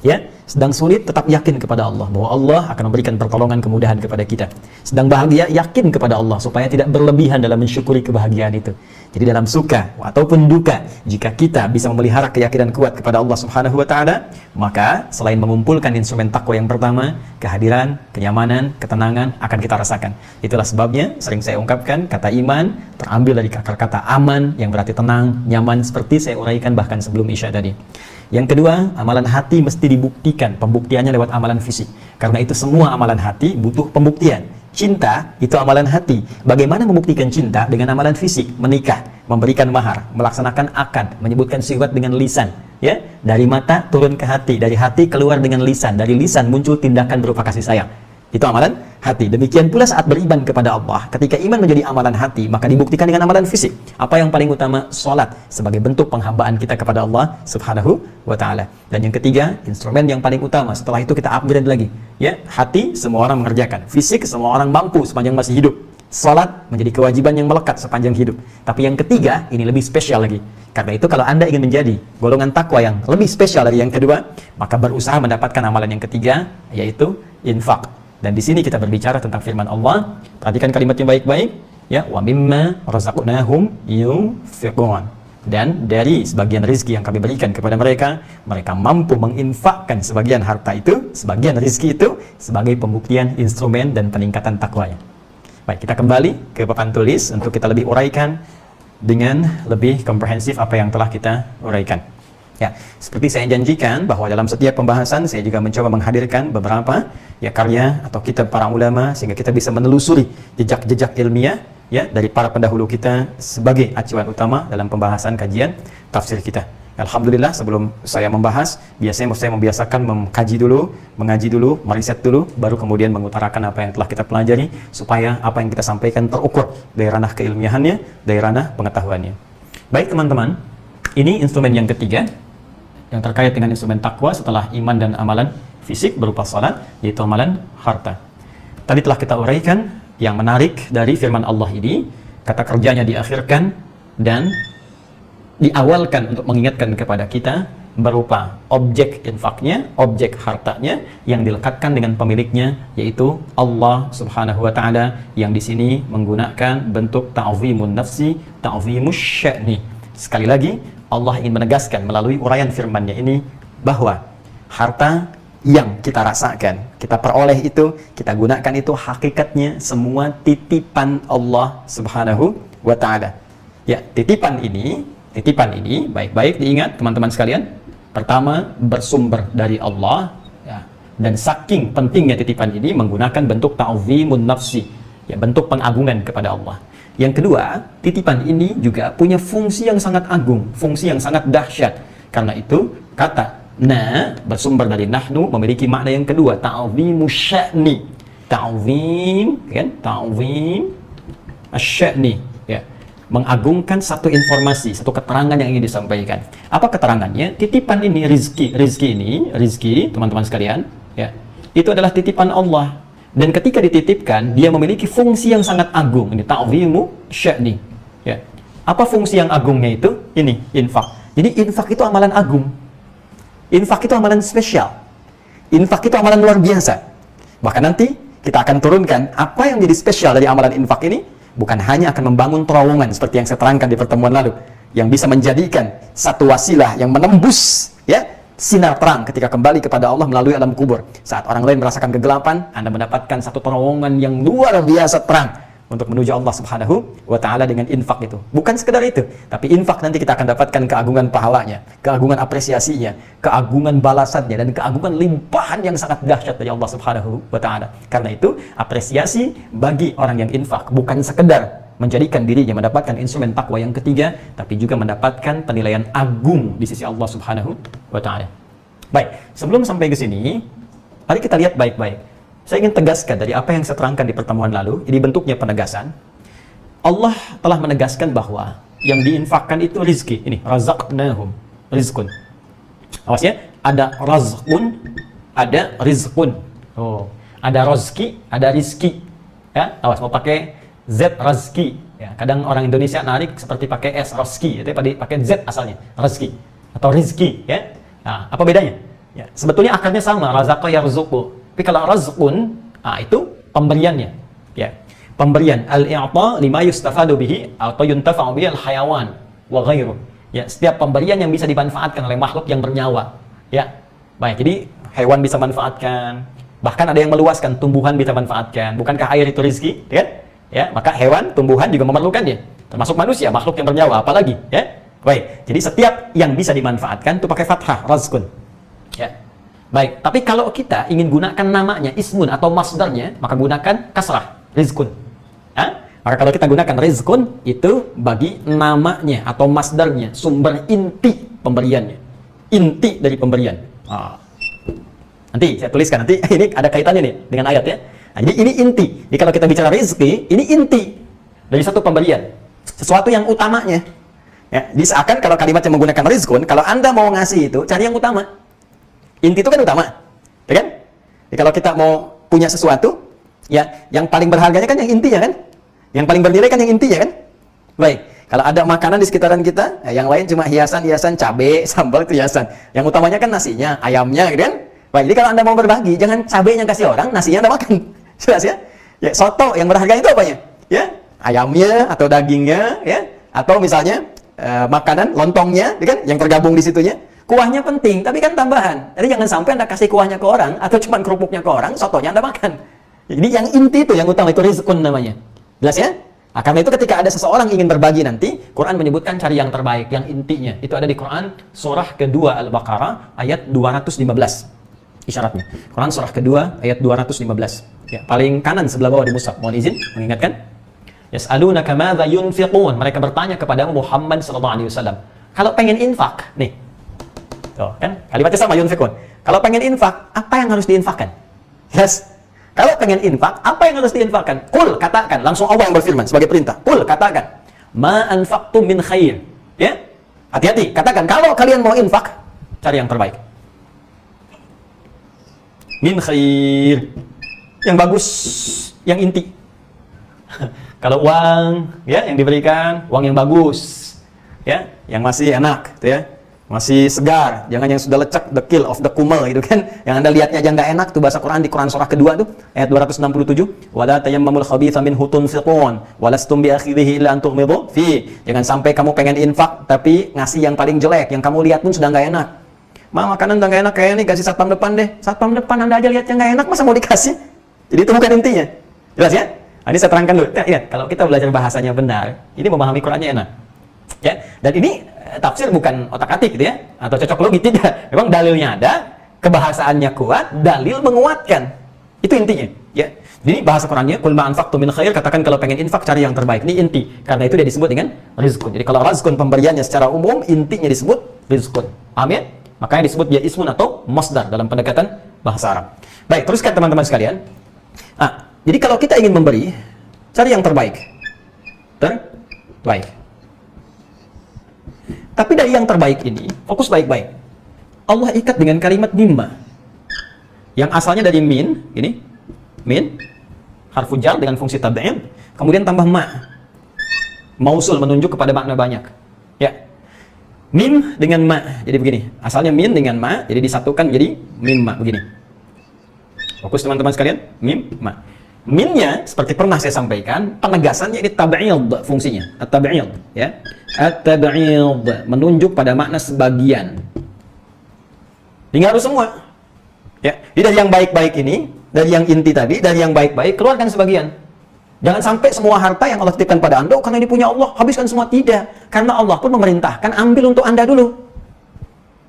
Ya, sedang sulit tetap yakin kepada Allah bahwa Allah akan memberikan pertolongan kemudahan kepada kita. Sedang bahagia, yakin kepada Allah supaya tidak berlebihan dalam mensyukuri kebahagiaan itu. Jadi dalam suka ataupun duka, jika kita bisa memelihara keyakinan kuat kepada Allah Subhanahu wa taala, maka selain mengumpulkan instrumen takwa yang pertama, kehadiran, kenyamanan, ketenangan akan kita rasakan. Itulah sebabnya sering saya ungkapkan kata iman terambil dari akar kata aman yang berarti tenang, nyaman, seperti saya uraikan bahkan sebelum Isya tadi. Yang kedua, amalan hati mesti dibuktikan. Pembuktiannya lewat amalan fisik. Karena itu semua amalan hati butuh pembuktian. Cinta itu amalan hati. Bagaimana membuktikan cinta? Dengan amalan fisik, menikah, memberikan mahar, melaksanakan akad, menyebutkan syifaat dengan lisan, ya, dari mata turun ke hati, dari hati keluar dengan lisan, dari lisan muncul tindakan berupa kasih sayang. Itu amalan hati. Demikian pula saat beriman kepada Allah. Ketika iman menjadi amalan hati, maka dibuktikan dengan amalan fisik. Apa yang paling utama? Salat sebagai bentuk penghambaan kita kepada Allah Subhanahu wa taala. Dan yang ketiga, instrumen yang paling utama. Setelah itu kita upgrade lagi. Ya, hati semua orang mengerjakan. Fisik semua orang mampu sepanjang masih hidup. Salat menjadi kewajiban yang melekat sepanjang hidup. Tapi yang ketiga, ini lebih spesial lagi. Karena itu kalau Anda ingin menjadi golongan takwa yang lebih spesial dari yang kedua, maka berusaha mendapatkan amalan yang ketiga, yaitu infak. Dan di sini kita berbicara tentang firman Allah. Perhatikan kalimatnya baik-baik, ya, wa mimma razaqnahum yunfiqun. Dan dari sebagian rezeki yang kami berikan kepada mereka, mereka mampu menginfakkan sebagian harta itu, sebagian rezeki itu sebagai pembuktian instrumen dan peningkatan takwanya. Baik, kita kembali ke papan tulis untuk kita lebih uraikan dengan lebih komprehensif apa yang telah kita uraikan. Ya, seperti saya janjikan bahwa dalam setiap pembahasan saya juga mencoba menghadirkan beberapa ya karya atau kitab para ulama sehingga kita bisa menelusuri jejak-jejak ilmiah ya dari para pendahulu kita sebagai acuan utama dalam pembahasan kajian tafsir kita. Alhamdulillah, sebelum saya membahas, biasanya saya membiasakan mengkaji dulu, mengaji dulu, meriset dulu, baru kemudian mengutarakan apa yang telah kita pelajari supaya apa yang kita sampaikan terukur dari ranah keilmiahannya, dari ranah pengetahuannya. Baik teman-teman, ini instrumen yang ketiga yang terkait dengan instrumen takwa setelah iman dan amalan fisik berupa salat, yaitu amalan harta. Tadi telah kita uraikan yang menarik dari firman Allah ini, kata kerjanya diakhirkan dan diawalkan untuk mengingatkan kepada kita berupa objek infaknya, objek hartanya yang dilekatkan dengan pemiliknya, yaitu Allah Subhanahu wa taala, yang di sini menggunakan bentuk ta'zimun nafsi, ta'zimus sya'ni. Sekali lagi, Allah ingin menegaskan melalui uraian firman-Nya ini bahwa harta yang kita rasakan, kita peroleh itu, kita gunakan itu hakikatnya semua titipan Allah Subhanahu wa taala. Ya, titipan ini baik-baik diingat teman-teman sekalian. Pertama, bersumber dari Allah ya, dan saking pentingnya titipan ini menggunakan bentuk ta'zimun nafsi, ya, bentuk pengagungan kepada Allah. Yang kedua, titipan ini juga punya fungsi yang sangat agung, fungsi yang sangat dahsyat. Karena itu, kata na bersumber dari nahnu memiliki makna yang kedua, ta'zimu sya'ni. Ta'zim, kan? Ta'zim asy-sya'ni, ya. Mengagungkan satu informasi, satu keterangan yang ingin disampaikan. Apa keterangannya? Titipan ini, rizki, teman-teman sekalian, ya. Itu adalah titipan Allah. Dan ketika dititipkan, dia memiliki fungsi yang sangat agung. Ini ta'zimu sya'ni. Ya. Apa fungsi yang agungnya itu? Ini, infak. Jadi infak itu amalan agung. Infak itu amalan spesial. Infak itu amalan luar biasa. Bahkan nanti kita akan turunkan apa yang jadi spesial dari amalan infak ini. Bukan hanya akan membangun terowongan seperti yang saya terangkan di pertemuan lalu, yang bisa menjadikan satu wasilah yang menembus, ya, sinar terang ketika kembali kepada Allah melalui alam kubur. Saat orang lain merasakan kegelapan, Anda mendapatkan satu terowongan yang luar biasa terang untuk menuju Allah Subhanahu wa taala dengan infak itu. Bukan sekedar itu, tapi infak nanti kita akan dapatkan keagungan pahalanya, keagungan apresiasinya, keagungan balasannya, dan keagungan limpahan yang sangat dahsyat dari Allah Subhanahu wa taala. Karena itu, apresiasi bagi orang yang infak bukan sekedar menjadikan dirinya mendapatkan instrumen takwa yang ketiga, tapi juga mendapatkan penilaian agung di sisi Allah Subhanahu wa taala. Baik, sebelum sampai ke sini, mari kita lihat baik-baik. Saya ingin tegaskan dari apa yang saya terangkan di pertemuan lalu, ini bentuknya penegasan. Allah telah menegaskan bahwa yang diinfakkan itu rizki. Ini, razaqnahum, rizkun. Awas ya, ada razqun, ada rizkun. Oh, ada rozki, ada rizki. Ya, awas mau pakai Z rezeki, ya, kadang orang Indonesia narik seperti pakai S rezeki, itu pakai Z asalnya, rezeki atau rizki, ya. Nah, apa bedanya? Ya, sebetulnya akarnya sama, razaqa yarzuqu. Tapi kalau razqun, itu pemberiannya, ya. pemberian al-i'ta lima yustafadu bihi atau yuntafa'u bihi al-hayawan wa ghairu. Ya, setiap pemberian yang bisa dimanfaatkan oleh makhluk yang bernyawa. Ya. Baik, jadi hewan bisa manfaatkan, bahkan ada yang meluaskan, tumbuhan bisa manfaatkan. Bukankah air itu rezeki, ya? Ya, maka hewan, tumbuhan juga memerlukannya. Termasuk manusia, makhluk yang bernyawa, apalagi, ya? Baik, jadi setiap yang bisa dimanfaatkan itu pakai fathah, razqun. Ya. Baik, tapi kalau kita ingin gunakan namanya ismun atau masdarnya, maka gunakan kasrah, rizqun. Ya? Maka kalau kita gunakan rizqun itu bagi namanya atau masdarnya, sumber inti pemberiannya. Inti dari pemberian. Nanti saya tuliskan, nanti ini ada kaitannya nih dengan ayat ya. Nah, jadi ini inti. Jadi kalau kita bicara rezeki, ini inti dari satu pemberian. Sesuatu yang utamanya. Ya, jadi seakan kalau kalimatnya menggunakan rizqun, kalau Anda mau ngasih itu, cari yang utama. Inti itu kan utama. Ya kan? Jadi kalau kita mau punya sesuatu, ya yang paling berharganya kan yang intinya kan? Yang paling bernilai kan yang intinya kan? Baik. Kalau ada makanan di sekitaran kita, yang lain cuma hiasan-hiasan, cabai, sambal itu hiasan. Yang utamanya kan nasinya, ayamnya gitu kan? Baik, jadi kalau Anda mau berbagi, jangan cabainya kasih orang, nasinya Anda makan. Jelas ya? Ya, soto yang berharga itu apanya? Ya, ayamnya atau dagingnya, ya, atau misalnya makanan lontongnya, ya kan? Yang tergabung di situnya. Kuahnya penting, tapi kan tambahan. Jadi jangan sampai Anda kasih kuahnya ke orang atau cuma kerupuknya ke orang, sotonya Anda makan. Jadi yang inti itu, yang utama itu rizqun namanya. Jelas ya? Nah, karena itu ketika ada seseorang ingin berbagi nanti, Quran menyebutkan cari yang terbaik, yang intinya. Itu ada di Quran surah kedua Al-Baqarah ayat 215. Isyaratnya. Quran surah kedua ayat 215. Ya, paling kanan sebelah bawah di mushaf. Mohon izin mengingatkan. Yas'alunaka madza yunfiqun. Mereka bertanya kepada Muhammad sallallahu alaihi wasallam. Kalau pengen infak, nih. Tuh, kan? Kalimatnya sama yunfiqun. Kalau pengen infak, apa yang harus diinfakkan? Yes. Kalau pengen infak, apa yang harus diinfakkan? Qul, katakan. Langsung Allah yang berfirman sebagai perintah. Qul, katakan. Ma anfaqtum min khair. Ya. Hati-hati, katakan kalau kalian mau infak, cari yang terbaik. Min khair. Yang bagus, yang inti. Kalau uang, ya, yang diberikan, uang yang bagus. Ya, yang masih enak, gitu ya. Masih segar, jangan yang sudah lecek, the kill of the kumel gitu kan. Yang Anda lihatnya aja nggak enak tuh bahasa Quran di Quran surah kedua tuh ayat 267. Wala tayammamul khabitha minhu tunfiqun walastum biakhirihi illa an tughmidu fi. Jangan sampai kamu pengen infak tapi ngasih yang paling jelek, yang kamu lihat pun sudah nggak enak. Makanan udah nggak enak kayak ini, kasih satpam depan deh. Satpam depan Anda aja lihatnya nggak enak, masa mau dikasih? Jadi itu bukan intinya. Jelas ya? Nah, ini saya terangkan dulu. Lihat, kalau kita belajar bahasanya benar, ini memahami Qurannya enak. Ya, dan ini tafsir bukan otak-atik gitu ya, atau cocok logi, tidak. Memang dalilnya ada, kebahasaannya kuat, dalil menguatkan. Itu intinya, ya. Jadi bahasa Qurannya, qul ma anfaqtum min khair, katakan kalau pengen infak cari yang terbaik. Ini inti. Karena itu dia disebut dengan rizqun. Jadi kalau rizqun pemberiannya secara umum, intinya disebut rizqun. Paham ya? Makanya disebut dia ismun atau masdar dalam pendekatan bahasa Arab. Baik, teruskan teman-teman sekalian. Nah, jadi kalau kita ingin memberi, cari yang terbaik. Terbaik. Tapi dari yang terbaik ini, fokus baik-baik. Allah ikat dengan kalimat mimma. Yang asalnya dari min, ini. Min, harfu jar dengan fungsi tab'id, kemudian tambah ma. Mausul menunjuk kepada makna banyak. Ya. Mim dengan ma. Jadi begini. Asalnya min dengan ma, jadi disatukan jadi mimma begini. Fokus teman-teman sekalian, mim, ma. Minnya seperti pernah saya sampaikan, penegasannya ini tab'id fungsinya. At-tab'id, ya. At-tab'id menunjuk pada makna sebagian. Tinggal harus semua. Ya, jadi dari yang baik-baik ini, dari yang inti tadi, dari yang baik-baik keluarkan sebagian. Jangan sampai semua harta yang Allah titipkan pada Anda, karena ini punya Allah, habiskan semua. Tidak. Karena Allah pun memerintahkan ambil untuk Anda dulu.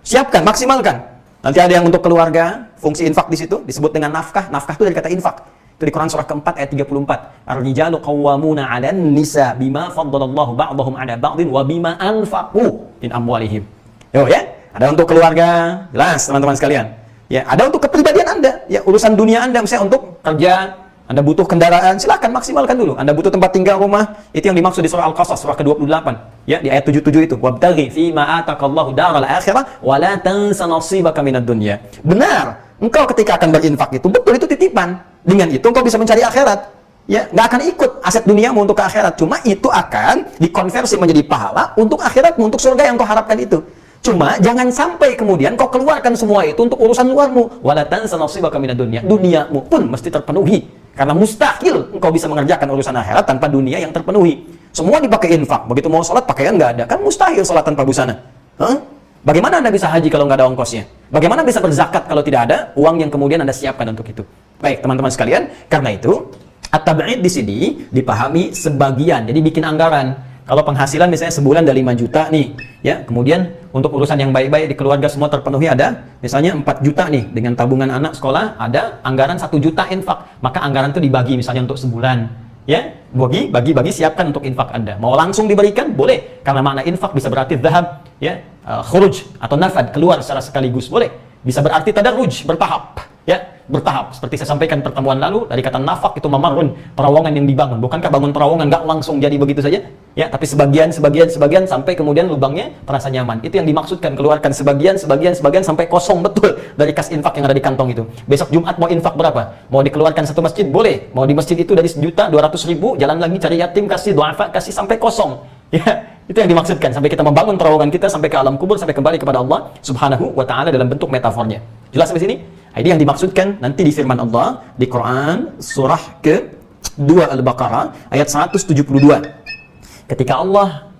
Siapkan, maksimalkan. Nanti ada yang untuk keluarga, fungsi infak di situ disebut dengan nafkah. Nafkah itu dari kata infak. Itu di Quran surah keempat ayat 34. Ar-rijalu qawwamuna 'alan nisa bima faddalallahu ba'dahum 'ala ba'din wa bima anfaqu min amwalihim. Yo ya, ada untuk keluarga, jelas teman-teman sekalian. Ya, ada untuk kepribadian Anda, ya urusan dunia Anda, misalnya untuk kerja, Anda butuh kendaraan, silakan maksimalkan dulu. Anda butuh tempat tinggal, rumah, itu yang dimaksud di surah Al-Qasas surah ke-28. Ya, di ayat 77 itu, wabtaghi fi ma ataqallahu daral akhirah wa la tansa nasibaka minad dunya. Benar, engkau ketika akan berinfak itu, betul itu titipan. Dengan itu engkau bisa mencari akhirat. Ya, nggak akan ikut aset duniamu untuk ke akhirat. Cuma itu akan dikonversi menjadi pahala untuk akhiratmu, untuk surga yang kau harapkan itu. Cuma jangan sampai kemudian kau keluarkan semua itu untuk urusan luarmu. Wala tansa nasibaka minad dunya. Duniamu pun mesti terpenuhi. Karena mustahil engkau bisa mengerjakan urusan akhirat tanpa dunia yang terpenuhi. Semua dipakai infak. Begitu mau sholat pakaian nggak ada. Kan mustahil sholat tanpa busana. Bagaimana Anda bisa haji kalau nggak ada ongkosnya? Bagaimana bisa berzakat kalau tidak ada uang yang kemudian Anda siapkan untuk itu? Baik, teman-teman sekalian, karena itu at-tab'id di sini dipahami sebagian. Jadi bikin anggaran. Kalau penghasilan misalnya sebulan ada 5 juta nih, ya. Kemudian untuk urusan yang baik-baik di keluarga semua terpenuhi ada misalnya 4 juta nih, dengan tabungan anak sekolah ada anggaran 1 juta infak. Maka anggaran itu dibagi misalnya untuk sebulan. Ya, bagi siapkan untuk infak Anda. Mau langsung diberikan boleh, karena makna infak bisa berarti zahab, ya, khuruj atau nafad, keluar secara sekaligus boleh. Bisa berarti tadarruj, bertahap, ya, bertahap. Seperti saya sampaikan pertemuan lalu, dari kata nafak itu mamarun, terowongan yang dibangun. Bukankah bangun terowongan nggak langsung jadi begitu saja? Ya, tapi sebagian sampai kemudian lubangnya terasa nyaman. Itu yang dimaksudkan, keluarkan sebagian sampai kosong betul dari kas infak yang ada di kantong itu. Besok Jumat mau infak berapa? Mau dikeluarkan satu masjid? Boleh. Mau di masjid itu dari 1.200.000, jalan lagi cari yatim, kasih du'afa, kasih sampai kosong. Ya, itu yang dimaksudkan. Sampai kita membangun terowongan kita sampai ke alam kubur, sampai kembali kepada Allah Subhanahu wa Ta'ala dalam bentuk metafornya. Jelas sampai sini? Ini yang dimaksudkan nanti di firman Allah di Quran surah ke-2 Al-Baqarah ayat 172. Ketika Allah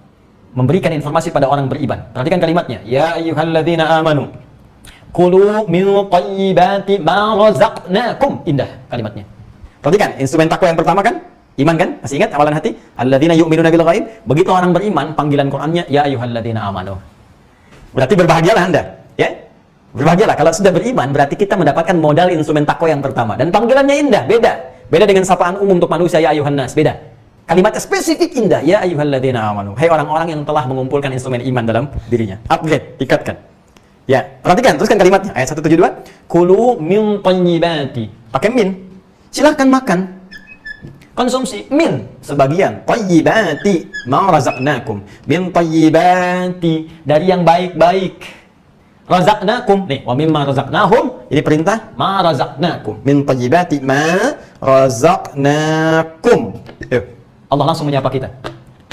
memberikan informasi pada orang beriman, perhatikan kalimatnya, ya ayyuhalladzina amanu kulu min thayyibati ma razaqnakum. Indah kalimatnya. Perhatikan, instrumen takwa yang pertama kan iman kan? Masih ingat amalan hati? Alladzina yu'minuna bil ghaib. Begitu orang beriman, panggilan Qur'annya ya ayyuhalladzina amanu. Berarti berbahagialah Anda, ya? Berbahagialah kalau sudah beriman, berarti kita mendapatkan modal instrumen takwa yang pertama, dan panggilannya indah, beda dengan sapaan umum untuk manusia ya ayyuhan nas, beda. Kalimatnya spesifik indah, ya ayyuhalladzina amanu. Hai orang-orang yang telah mengumpulkan instrumen iman dalam dirinya. Upgrade, tingkatkan. Ya, perhatikan, teruskan kalimatnya. Ayat 172. Kulu min thayyibati. Pakai min. Silahkan makan. Konsumsi min sebagian. Thayyibati ma razaqnakum. Min thayyibati, dari yang baik-baik. Razaqnakum. Nih, wa mimma razaqnahum. Ini perintah ma razaqnakum. Min thayyibati ma razaqnakum. Yuk. Allah langsung menyapa kita,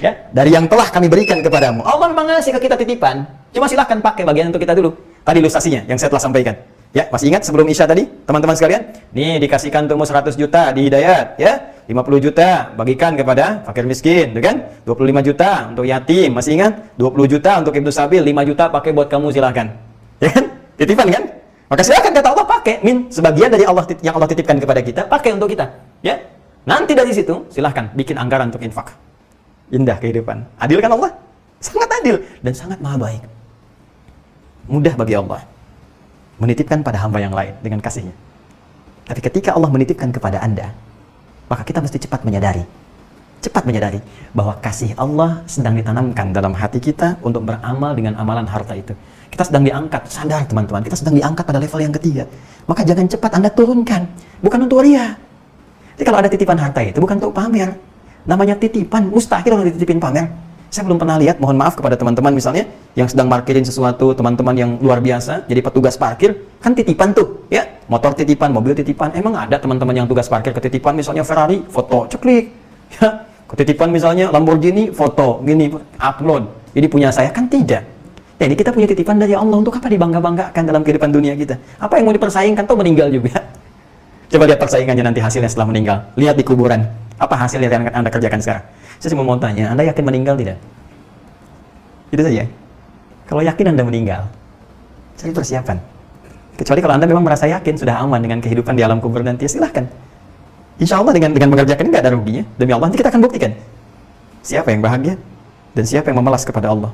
ya, dari yang telah kami berikan kepadamu. Allah memang ngasih ke kita titipan, cuma silahkan pakai bagian untuk kita dulu. Tadi ilustrasinya yang saya telah sampaikan, ya, masih ingat sebelum Isya tadi, teman-teman sekalian? Nih dikasihkan untukmu 100 juta di Hidayat, ya, 50 juta bagikan kepada fakir miskin, kan? 25 juta untuk yatim, masih ingat? 20 juta untuk Ibnu Sabil, 5 juta pakai buat kamu, silahkan, ya kan? Titipan kan? Maka silahkan kata Allah pakai min sebagian dari Allah yang Allah titipkan kepada kita, pakai untuk kita, ya. Nanti dari situ, silahkan bikin anggaran untuk infak. Indah kehidupan. Adil kan Allah? Sangat adil dan sangat maha baik. Mudah bagi Allah menitipkan pada hamba yang lain dengan kasihnya. Tapi ketika Allah menitipkan kepada Anda, maka kita mesti cepat menyadari bahwa kasih Allah sedang ditanamkan dalam hati kita untuk beramal dengan amalan harta itu. Kita sedang diangkat, sadar teman-teman, kita sedang diangkat pada level yang ketiga. Maka jangan cepat Anda turunkan, bukan untuk ria. Jadi kalau ada titipan harta itu bukan untuk pamer. Namanya titipan, mustahil orang dititipin pamer. Saya belum pernah lihat, mohon maaf kepada teman-teman misalnya yang sedang parkirin sesuatu, teman-teman yang luar biasa, jadi petugas parkir, kan titipan tuh, ya. Motor titipan, mobil titipan. Emang ada teman-teman yang tugas parkir ketitipan misalnya Ferrari, foto, ceklik. Ya, ketitipan misalnya Lamborghini, foto, gini, upload. Jadi punya saya, kan tidak. Jadi kita punya titipan dari Allah, untuk apa dibangga-banggakan dalam kehidupan dunia kita? Apa yang mau dipersaingkan, toh meninggal juga. Coba lihat persaingannya nanti hasilnya setelah meninggal. Lihat di kuburan. Apa hasil yang Anda kerjakan sekarang? Saya cuma mau tanya, Anda yakin meninggal tidak? Itu saja. Kalau yakin Anda meninggal, cari persiapan. Kecuali kalau Anda memang merasa yakin sudah aman dengan kehidupan di alam kubur nanti, silahkan. Insya Allah dengan mengerjakan ini nggak ada ruginya. Demi Allah nanti kita akan buktikan siapa yang bahagia dan siapa yang memelas kepada Allah.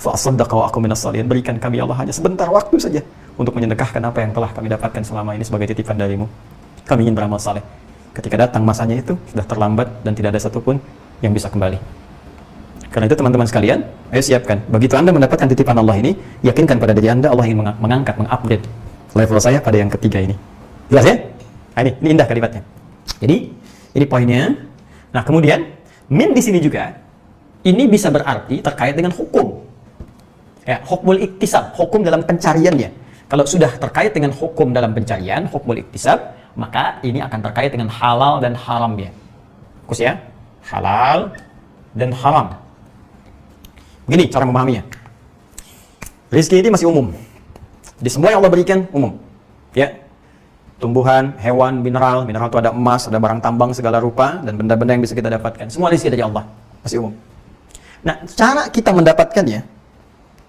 Fa'asaddaqa wa aku minas shalihin. Berikan kami Allah hanya sebentar waktu saja untuk menyedekahkan apa yang telah kami dapatkan selama ini sebagai titipan darimu. Kami ingin beramal saleh. Ketika datang masanya itu sudah terlambat dan tidak ada satupun yang bisa kembali. Karena itu teman-teman sekalian, ayo siapkan. Begitu Anda mendapatkan titipan Allah ini, yakinkan pada diri Anda, Allah ingin mengangkat, mengupgrade level saya pada yang ketiga ini. Jelas ya? Nah, ini indah kalimatnya. Jadi ini poinnya. Nah kemudian min di sini juga ini bisa berarti terkait dengan hukum. Ya, hukmul iktisab, hukum dalam pencariannya. Kalau sudah terkait dengan hukum dalam pencarian, hukmul iktisab, maka ini akan terkait dengan halal dan haramnya. Fokus ya, halal dan haram. Begini cara memahaminya. Rizki ini masih umum. Di semua yang Allah berikan umum. Ya. tumbuhan, hewan, mineral. Mineral itu ada emas, ada barang tambang segala rupa, dan benda-benda yang bisa kita dapatkan. Semua rezeki dari Allah, masih umum. Nah, cara kita mendapatkannya,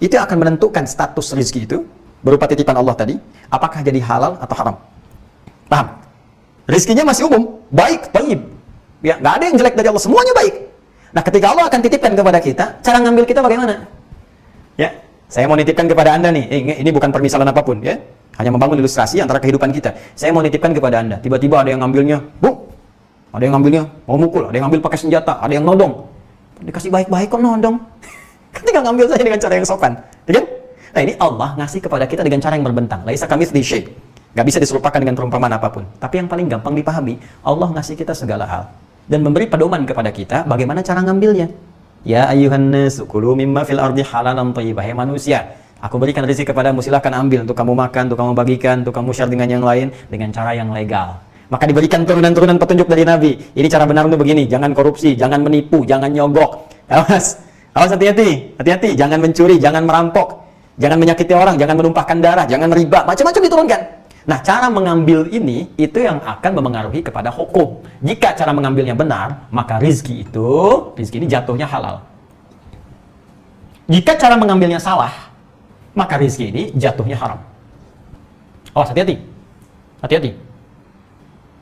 itu akan menentukan status rezeki itu, berupa titipan Allah tadi, apakah jadi halal atau haram. Paham? Rezekinya masih umum, baik, thayyib. Ya, nggak ada yang jelek dari Allah, semuanya baik. Nah, ketika Allah akan titipkan kepada kita, cara ngambil kita bagaimana? Ya, saya mau nitipkan kepada Anda nih, ini bukan permisalan apapun, ya. Hanya membangun ilustrasi antara kehidupan kita. Saya mau nitipkan kepada Anda, tiba-tiba ada yang ngambilnya, ada yang ngambilnya mau mukul, ada yang ngambil pakai senjata, ada yang nodong. Dikasih baik-baik kok nodong. Ketika ngambil saja dengan cara yang sopan, ya kan? Nah, ini Allah ngasih kepada kita dengan cara yang berbentang. Laisa kamitslihi syai'. Nggak bisa diserupakan dengan perumpamaan apapun. Tapi yang paling gampang dipahami, Allah ngasih kita segala hal dan memberi pedoman kepada kita bagaimana cara ngambilnya. Ya ayyuhan nas kulu mimma fil ardi halalan thayyiban. Hai manusia, aku berikan rezeki kepadamu, silakan ambil untuk kamu makan, untuk kamu bagikan, untuk kamu share dengan yang lain dengan cara yang legal. Maka diberikan turunan-turunan petunjuk dari Nabi. Ini cara benar untuk begini, jangan korupsi, jangan menipu, jangan nyogok. Awas, hati-hati, hati-hati, jangan mencuri, jangan merampok, jangan menyakiti orang, jangan menumpahkan darah, jangan riba, macam-macam diturunkan. Nah, cara mengambil ini, itu yang akan memengaruhi kepada hukum. Jika cara mengambilnya benar, maka rizki ini jatuhnya halal. Jika cara mengambilnya salah, maka rizki ini jatuhnya haram. Oh, hati-hati. Hati-hati.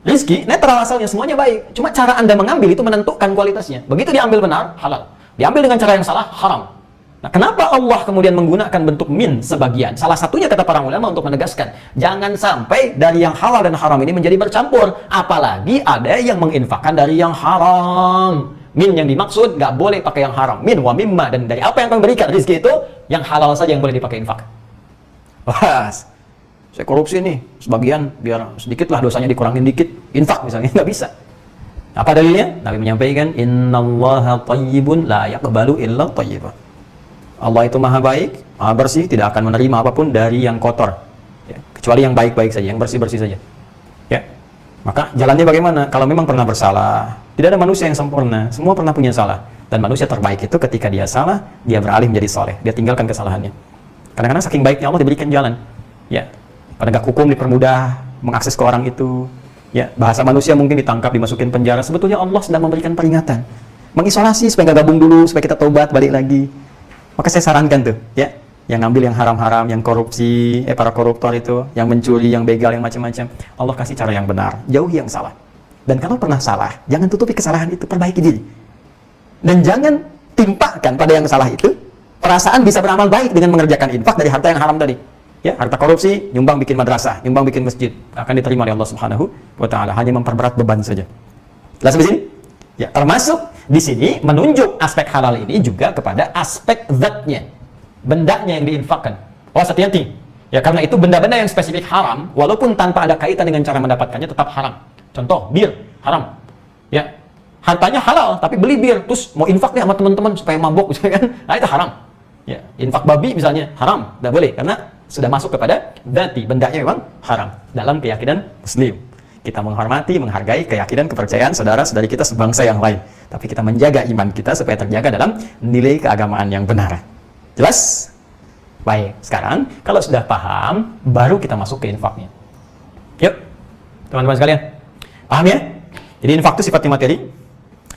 Rizki, netral asalnya, semuanya baik. Cuma cara Anda mengambil itu menentukan kualitasnya. Begitu diambil benar, halal. Diambil dengan cara yang salah, haram. Nah, kenapa Allah kemudian menggunakan bentuk min sebagian? Salah satunya kata para ulama untuk menegaskan, jangan sampai dari yang halal dan haram ini menjadi bercampur. Apalagi ada yang menginfakkan dari yang haram. Min yang dimaksud nggak boleh pakai yang haram. Min wa mimma, dan dari apa yang memberikan rezeki itu yang halal saja yang boleh dipakai infak. Wah, saya korupsi nih sebagian biar sedikit lah dosanya dikurangin dikit. Infak misalnya nggak bisa. Apa dalilnya? Nabi menyampaikan, innallaha thayyibun la yaqbalu illa thayyiban. Allah itu maha baik, maha bersih, tidak akan menerima apapun dari yang kotor, ya, kecuali yang baik-baik saja, yang bersih-bersih saja. Ya, maka jalannya bagaimana? Kalau memang pernah bersalah, tidak ada manusia yang sempurna, semua pernah punya salah. Dan manusia terbaik itu ketika dia salah, dia beralih menjadi soleh, dia tinggalkan kesalahannya. Kadang-kadang saking baiknya Allah diberikan jalan. Ya, penegak hukum dipermudah mengakses ke orang itu. Ya, bahasa manusia mungkin ditangkap, dimasukin penjara. Sebetulnya Allah sedang memberikan peringatan, mengisolasi supaya nggak gabung dulu, supaya kita taubat balik lagi. Maka saya sarankan tuh, ya, yang ngambil yang haram-haram, yang korupsi, para koruptor itu, yang mencuri, yang begal, yang macam-macam. Allah kasih cara yang benar, jauhi yang salah. Dan kalau pernah salah, jangan tutupi kesalahan itu, perbaiki diri. Dan jangan timpakan pada yang salah itu perasaan bisa beramal baik dengan mengerjakan infak dari harta yang haram tadi. Ya, harta korupsi, nyumbang bikin madrasah, nyumbang bikin masjid, akan diterima oleh Allah Subhanahu wa Ta'ala, hanya memperberat beban saja. Jelas di sini? Ya, termasuk di sini menunjuk aspek halal ini juga kepada aspek zatnya, bendanya yang diinfakkan. Oh, hati-hati. Ya, karena itu benda-benda yang spesifik haram, walaupun tanpa ada kaitan dengan cara mendapatkannya tetap haram. Contoh, bir, haram. Ya, hartanya halal, tapi beli bir, terus mau infak nih sama teman-teman supaya mabuk, kan? Nah, itu haram. Ya, infak babi misalnya, haram. Tidak boleh, karena sudah masuk kepada dzati, bendanya memang haram dalam keyakinan Muslim. Kita menghormati, menghargai keyakinan, kepercayaan saudara-saudari kita sebangsa yang lain. Tapi kita menjaga iman kita supaya terjaga dalam nilai keagamaan yang benar. Jelas? Baik, sekarang kalau sudah paham, baru kita masuk ke infaknya. Yuk, teman-teman sekalian. Paham ya? Jadi infak itu sifatnya materi.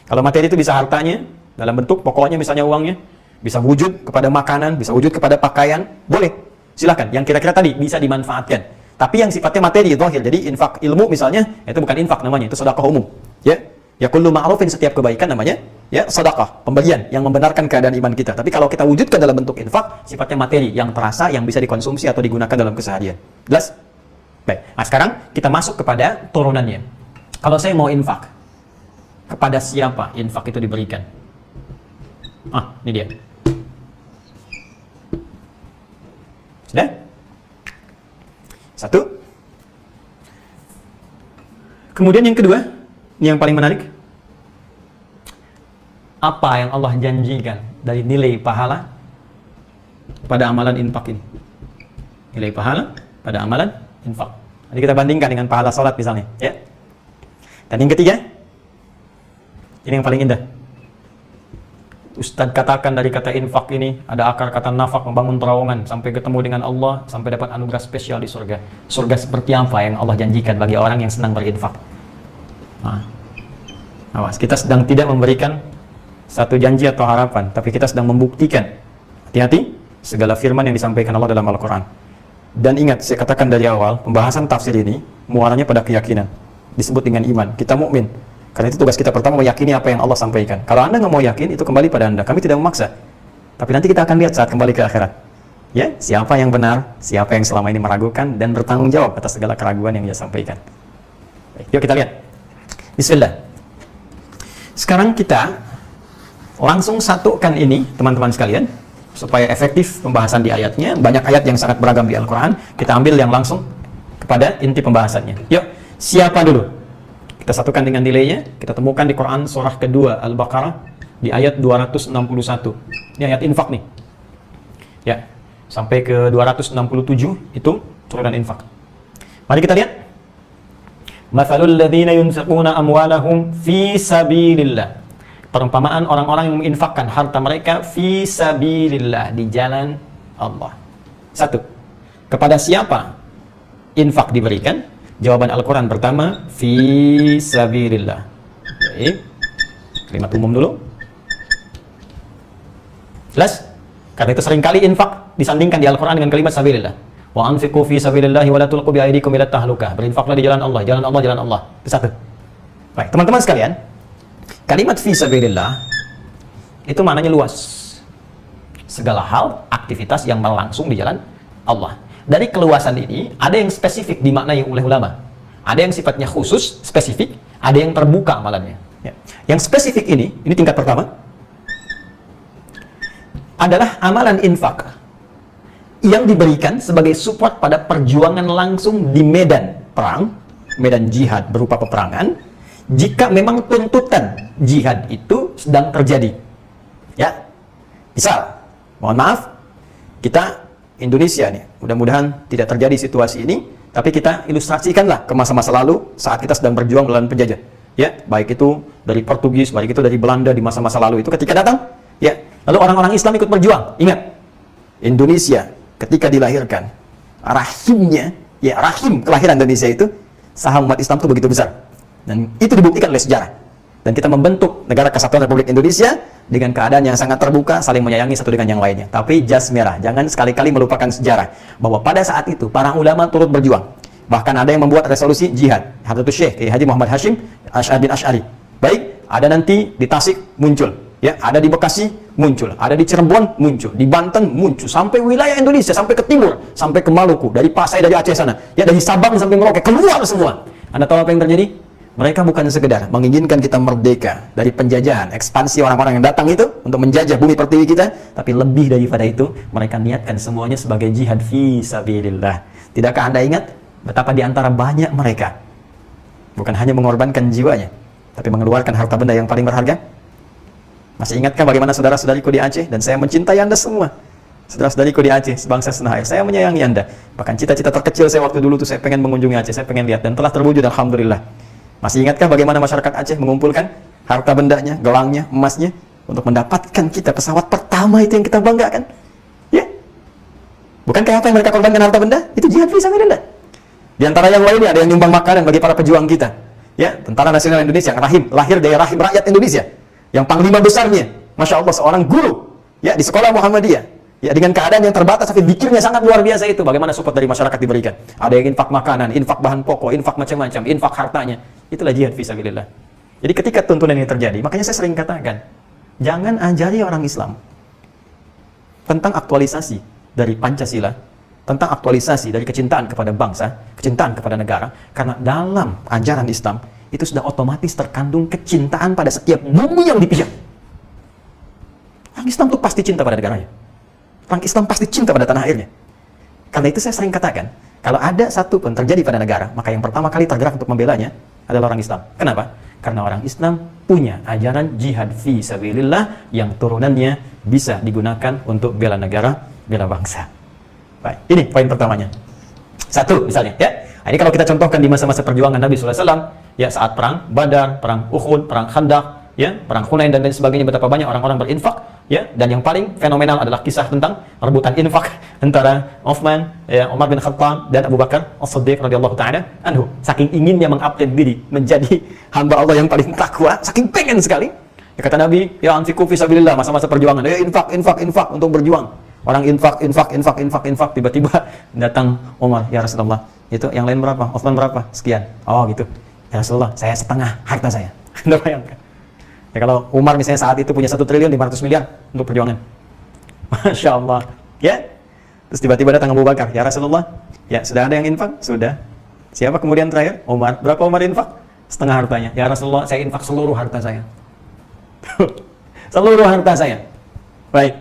Kalau materi itu bisa hartanya, dalam bentuk pokoknya misalnya uangnya, bisa wujud kepada makanan, bisa wujud kepada pakaian, boleh. Silakan, yang kira-kira tadi bisa dimanfaatkan. Tapi yang sifatnya materi, zahir, jadi infak ilmu misalnya, itu bukan infak namanya, itu sedekah umum. Ya kullu ma'rufin, setiap kebaikan namanya ya sedekah, pemberian yang membenarkan keadaan iman kita. Tapi kalau kita wujudkan dalam bentuk infak, sifatnya materi, yang terasa, yang bisa dikonsumsi atau digunakan dalam keseharian. Jelas? Baik, nah sekarang kita masuk kepada turunannya. Kalau saya mau infak, kepada siapa infak itu diberikan? Ini dia. Sudah? Satu. Kemudian yang kedua, ini yang paling menarik. Apa yang Allah janjikan dari nilai pahala pada amalan infak ini? Nilai pahala pada amalan infak. Jadi kita bandingkan dengan pahala sholat misalnya, ya. Dan yang ketiga, ini yang paling indah. Ustadz katakan dari kata infak ini ada akar kata nafak, membangun terowongan sampai ketemu dengan Allah, sampai dapat anugerah spesial di surga. Surga seperti apa yang Allah janjikan bagi orang yang senang berinfak? Nah, awas, kita sedang tidak memberikan satu janji atau harapan, tapi kita sedang membuktikan. Hati-hati segala firman yang disampaikan Allah dalam Al-Quran. Dan ingat, saya katakan dari awal, pembahasan tafsir ini muaranya pada keyakinan, disebut dengan iman. Kita mukmin. Karena itu tugas kita pertama meyakini apa yang Allah sampaikan. Kalau Anda nggak mau yakin, itu kembali pada Anda. Kami tidak memaksa. Tapi nanti kita akan lihat saat kembali ke akhirat. Ya, siapa yang benar, siapa yang selama ini meragukan, dan bertanggung jawab atas segala keraguan yang dia sampaikan. Baik, yuk kita lihat. Bismillah. Sekarang kita langsung satukan ini, teman-teman sekalian, supaya efektif pembahasan di ayatnya. Banyak ayat yang sangat beragam di Al-Quran. Kita ambil yang langsung kepada inti pembahasannya. Yuk, siapa dulu? Kita satukan dengan nilainya. Kita temukan di Quran surah kedua Al-Baqarah di ayat 261. Ini ayat infak nih. Ya, sampai ke 267 itu turunan infak. Mari kita lihat. Mathalul ladzina yunfiquna amwalahum fi sabilillah. Perumpamaan orang-orang yang menginfakkan harta mereka fi sabilillah, di jalan Allah. Satu, kepada siapa infak diberikan? Jawaban Al-Quran pertama, fi sabilillah. Baik, kalimat umum dulu. Jelas? Karena itu seringkali infak disandingkan di Al-Quran dengan kalimat sabilillah. Wa anfiqu fi sabilillahi wa la tulqu bi aydikum ila tahlukah. Berinfaklah di jalan Allah, jalan Allah, jalan Allah. Itu satu. Baik, teman-teman sekalian, kalimat fi sabilillah itu maknanya luas. Segala hal, aktivitas yang berlangsung di jalan Allah. Dari keluasan ini, ada yang spesifik dimaknai oleh ulama. Ada yang sifatnya khusus, spesifik, ada yang terbuka amalannya. Ya. Yang spesifik ini tingkat pertama, adalah amalan infak yang diberikan sebagai support pada perjuangan langsung di medan perang, medan jihad berupa peperangan, jika memang tuntutan jihad itu sedang terjadi. Ya, misal, mohon maaf, kita Indonesia nih, mudah-mudahan tidak terjadi situasi ini, tapi kita ilustrasikanlah ke masa-masa lalu saat kita sedang berjuang melawan penjajah. Ya, baik itu dari Portugis, baik itu dari Belanda di masa-masa lalu itu ketika datang, ya, lalu orang-orang Islam ikut berjuang. Ingat, Indonesia ketika dilahirkan, rahimnya, ya rahim kelahiran Indonesia itu, saham umat Islam itu begitu besar. Dan itu dibuktikan oleh sejarah. Dan kita membentuk Negara Kesatuan Republik Indonesia dengan keadaan yang sangat terbuka, saling menyayangi satu dengan yang lainnya. Tapi jas merah, jangan sekali-kali melupakan sejarah bahwa pada saat itu para ulama turut berjuang. Bahkan ada yang membuat resolusi jihad. Hadratus Syekh Kiai Haji Muhammad Hashim bin Asy'ari. Baik, ada nanti di Tasik muncul, ya, ada di Bekasi muncul, ada di Cirebon muncul, di Banten muncul, sampai wilayah Indonesia, sampai ke timur, sampai ke Maluku, dari Pasai, dari Aceh sana, ya, dari Sabang sampai Merauke, keluar semua. Anda tahu apa yang terjadi? Mereka bukan sekedar menginginkan kita merdeka dari penjajahan, ekspansi orang-orang yang datang itu untuk menjajah bumi pertiwi kita, tapi lebih daripada itu, mereka niatkan semuanya sebagai jihad fi sabilillah. Tidakkah Anda ingat betapa di antara banyak mereka bukan hanya mengorbankan jiwanya, tapi mengeluarkan harta benda yang paling berharga? Masih ingatkah bagaimana saudara-saudariku di Aceh? Dan saya mencintai Anda semua, saudara-saudariku di Aceh, sebangsa setanah air. Saya menyayangi Anda. Bahkan cita-cita terkecil saya waktu dulu tuh, saya pengen mengunjungi Aceh, saya pengen lihat, dan telah terwujud, alhamdulillah. Masih ingatkah bagaimana masyarakat Aceh mengumpulkan harta bendanya, gelangnya, emasnya untuk mendapatkan kita pesawat pertama itu yang kita banggakan? Ya, bukankah apa yang mereka korbankan harta benda itu jihad fi sabilillah? Di antara yang lainnya ada yang nyumbang makanan bagi para pejuang kita. Ya, Tentara Nasional Indonesia yang lahir dari rahim rakyat Indonesia, yang panglima besarnya, masya Allah, seorang guru, ya, di sekolah Muhammadiyah. Ya, dengan keadaan yang terbatas tapi pikirnya sangat luar biasa itu, bagaimana support dari masyarakat diberikan. Ada yang infak makanan, infak bahan pokok, infak macam-macam, infak hartanya. Itulah jihad fi sabilillah. Jadi ketika tuntunan ini terjadi, makanya saya sering katakan, jangan ajari orang Islam tentang aktualisasi dari Pancasila, tentang aktualisasi dari kecintaan kepada bangsa, kecintaan kepada negara, karena dalam ajaran Islam itu sudah otomatis terkandung kecintaan pada setiap bumi yang dipijak. Orang Islam itu pasti cinta pada negaranya. Orang Islam pasti cinta pada tanah airnya. Karena itu saya sering katakan, kalau ada satu pun terjadi pada negara, maka yang pertama kali tergerak untuk membelanya adalah orang Islam. Kenapa? Karena orang Islam punya ajaran jihad fi sabilillah yang turunannya bisa digunakan untuk bela negara, bela bangsa. Baik, ini poin pertamanya. Satu, misalnya, ya. Ini kalau kita contohkan di masa-masa perjuangan Nabi SAW, ya, saat perang Badar, perang Uhud, perang Khandaq, ya, perang Hunain dan lain sebagainya, betapa banyak orang-orang berinfak, ya, dan yang paling fenomenal adalah kisah tentang rebutan infak antara Uthman, ya, Umar bin Khattab dan Abu Bakar As-Siddiq radhiyallahu taala anhu. Saking inginnya mengupdate diri menjadi hamba Allah yang paling takwa, saking pengen sekali. Ya, kata Nabi, ya anfiqu fi sabilillah, masa-masa perjuangan, ya infak untuk berjuang. Orang infak, tiba-tiba datang Umar, ya Rasulullah, itu yang lain berapa? Uthman berapa? Sekian. Oh gitu. Ya Rasulullah, saya setengah harta saya. Anda bayangkan. Ya, kalau Umar misalnya saat itu punya 1.500.000.000.000 untuk perjuangan. Masya Allah. Ya. Terus tiba-tiba datang Abu Bakar. Ya Rasulullah, ya sudah ada yang infak? Sudah. Siapa kemudian terakhir? Umar. Berapa Umar infak? Setengah hartanya. Ya Rasulullah, saya infak seluruh harta saya. Seluruh harta saya. Baik.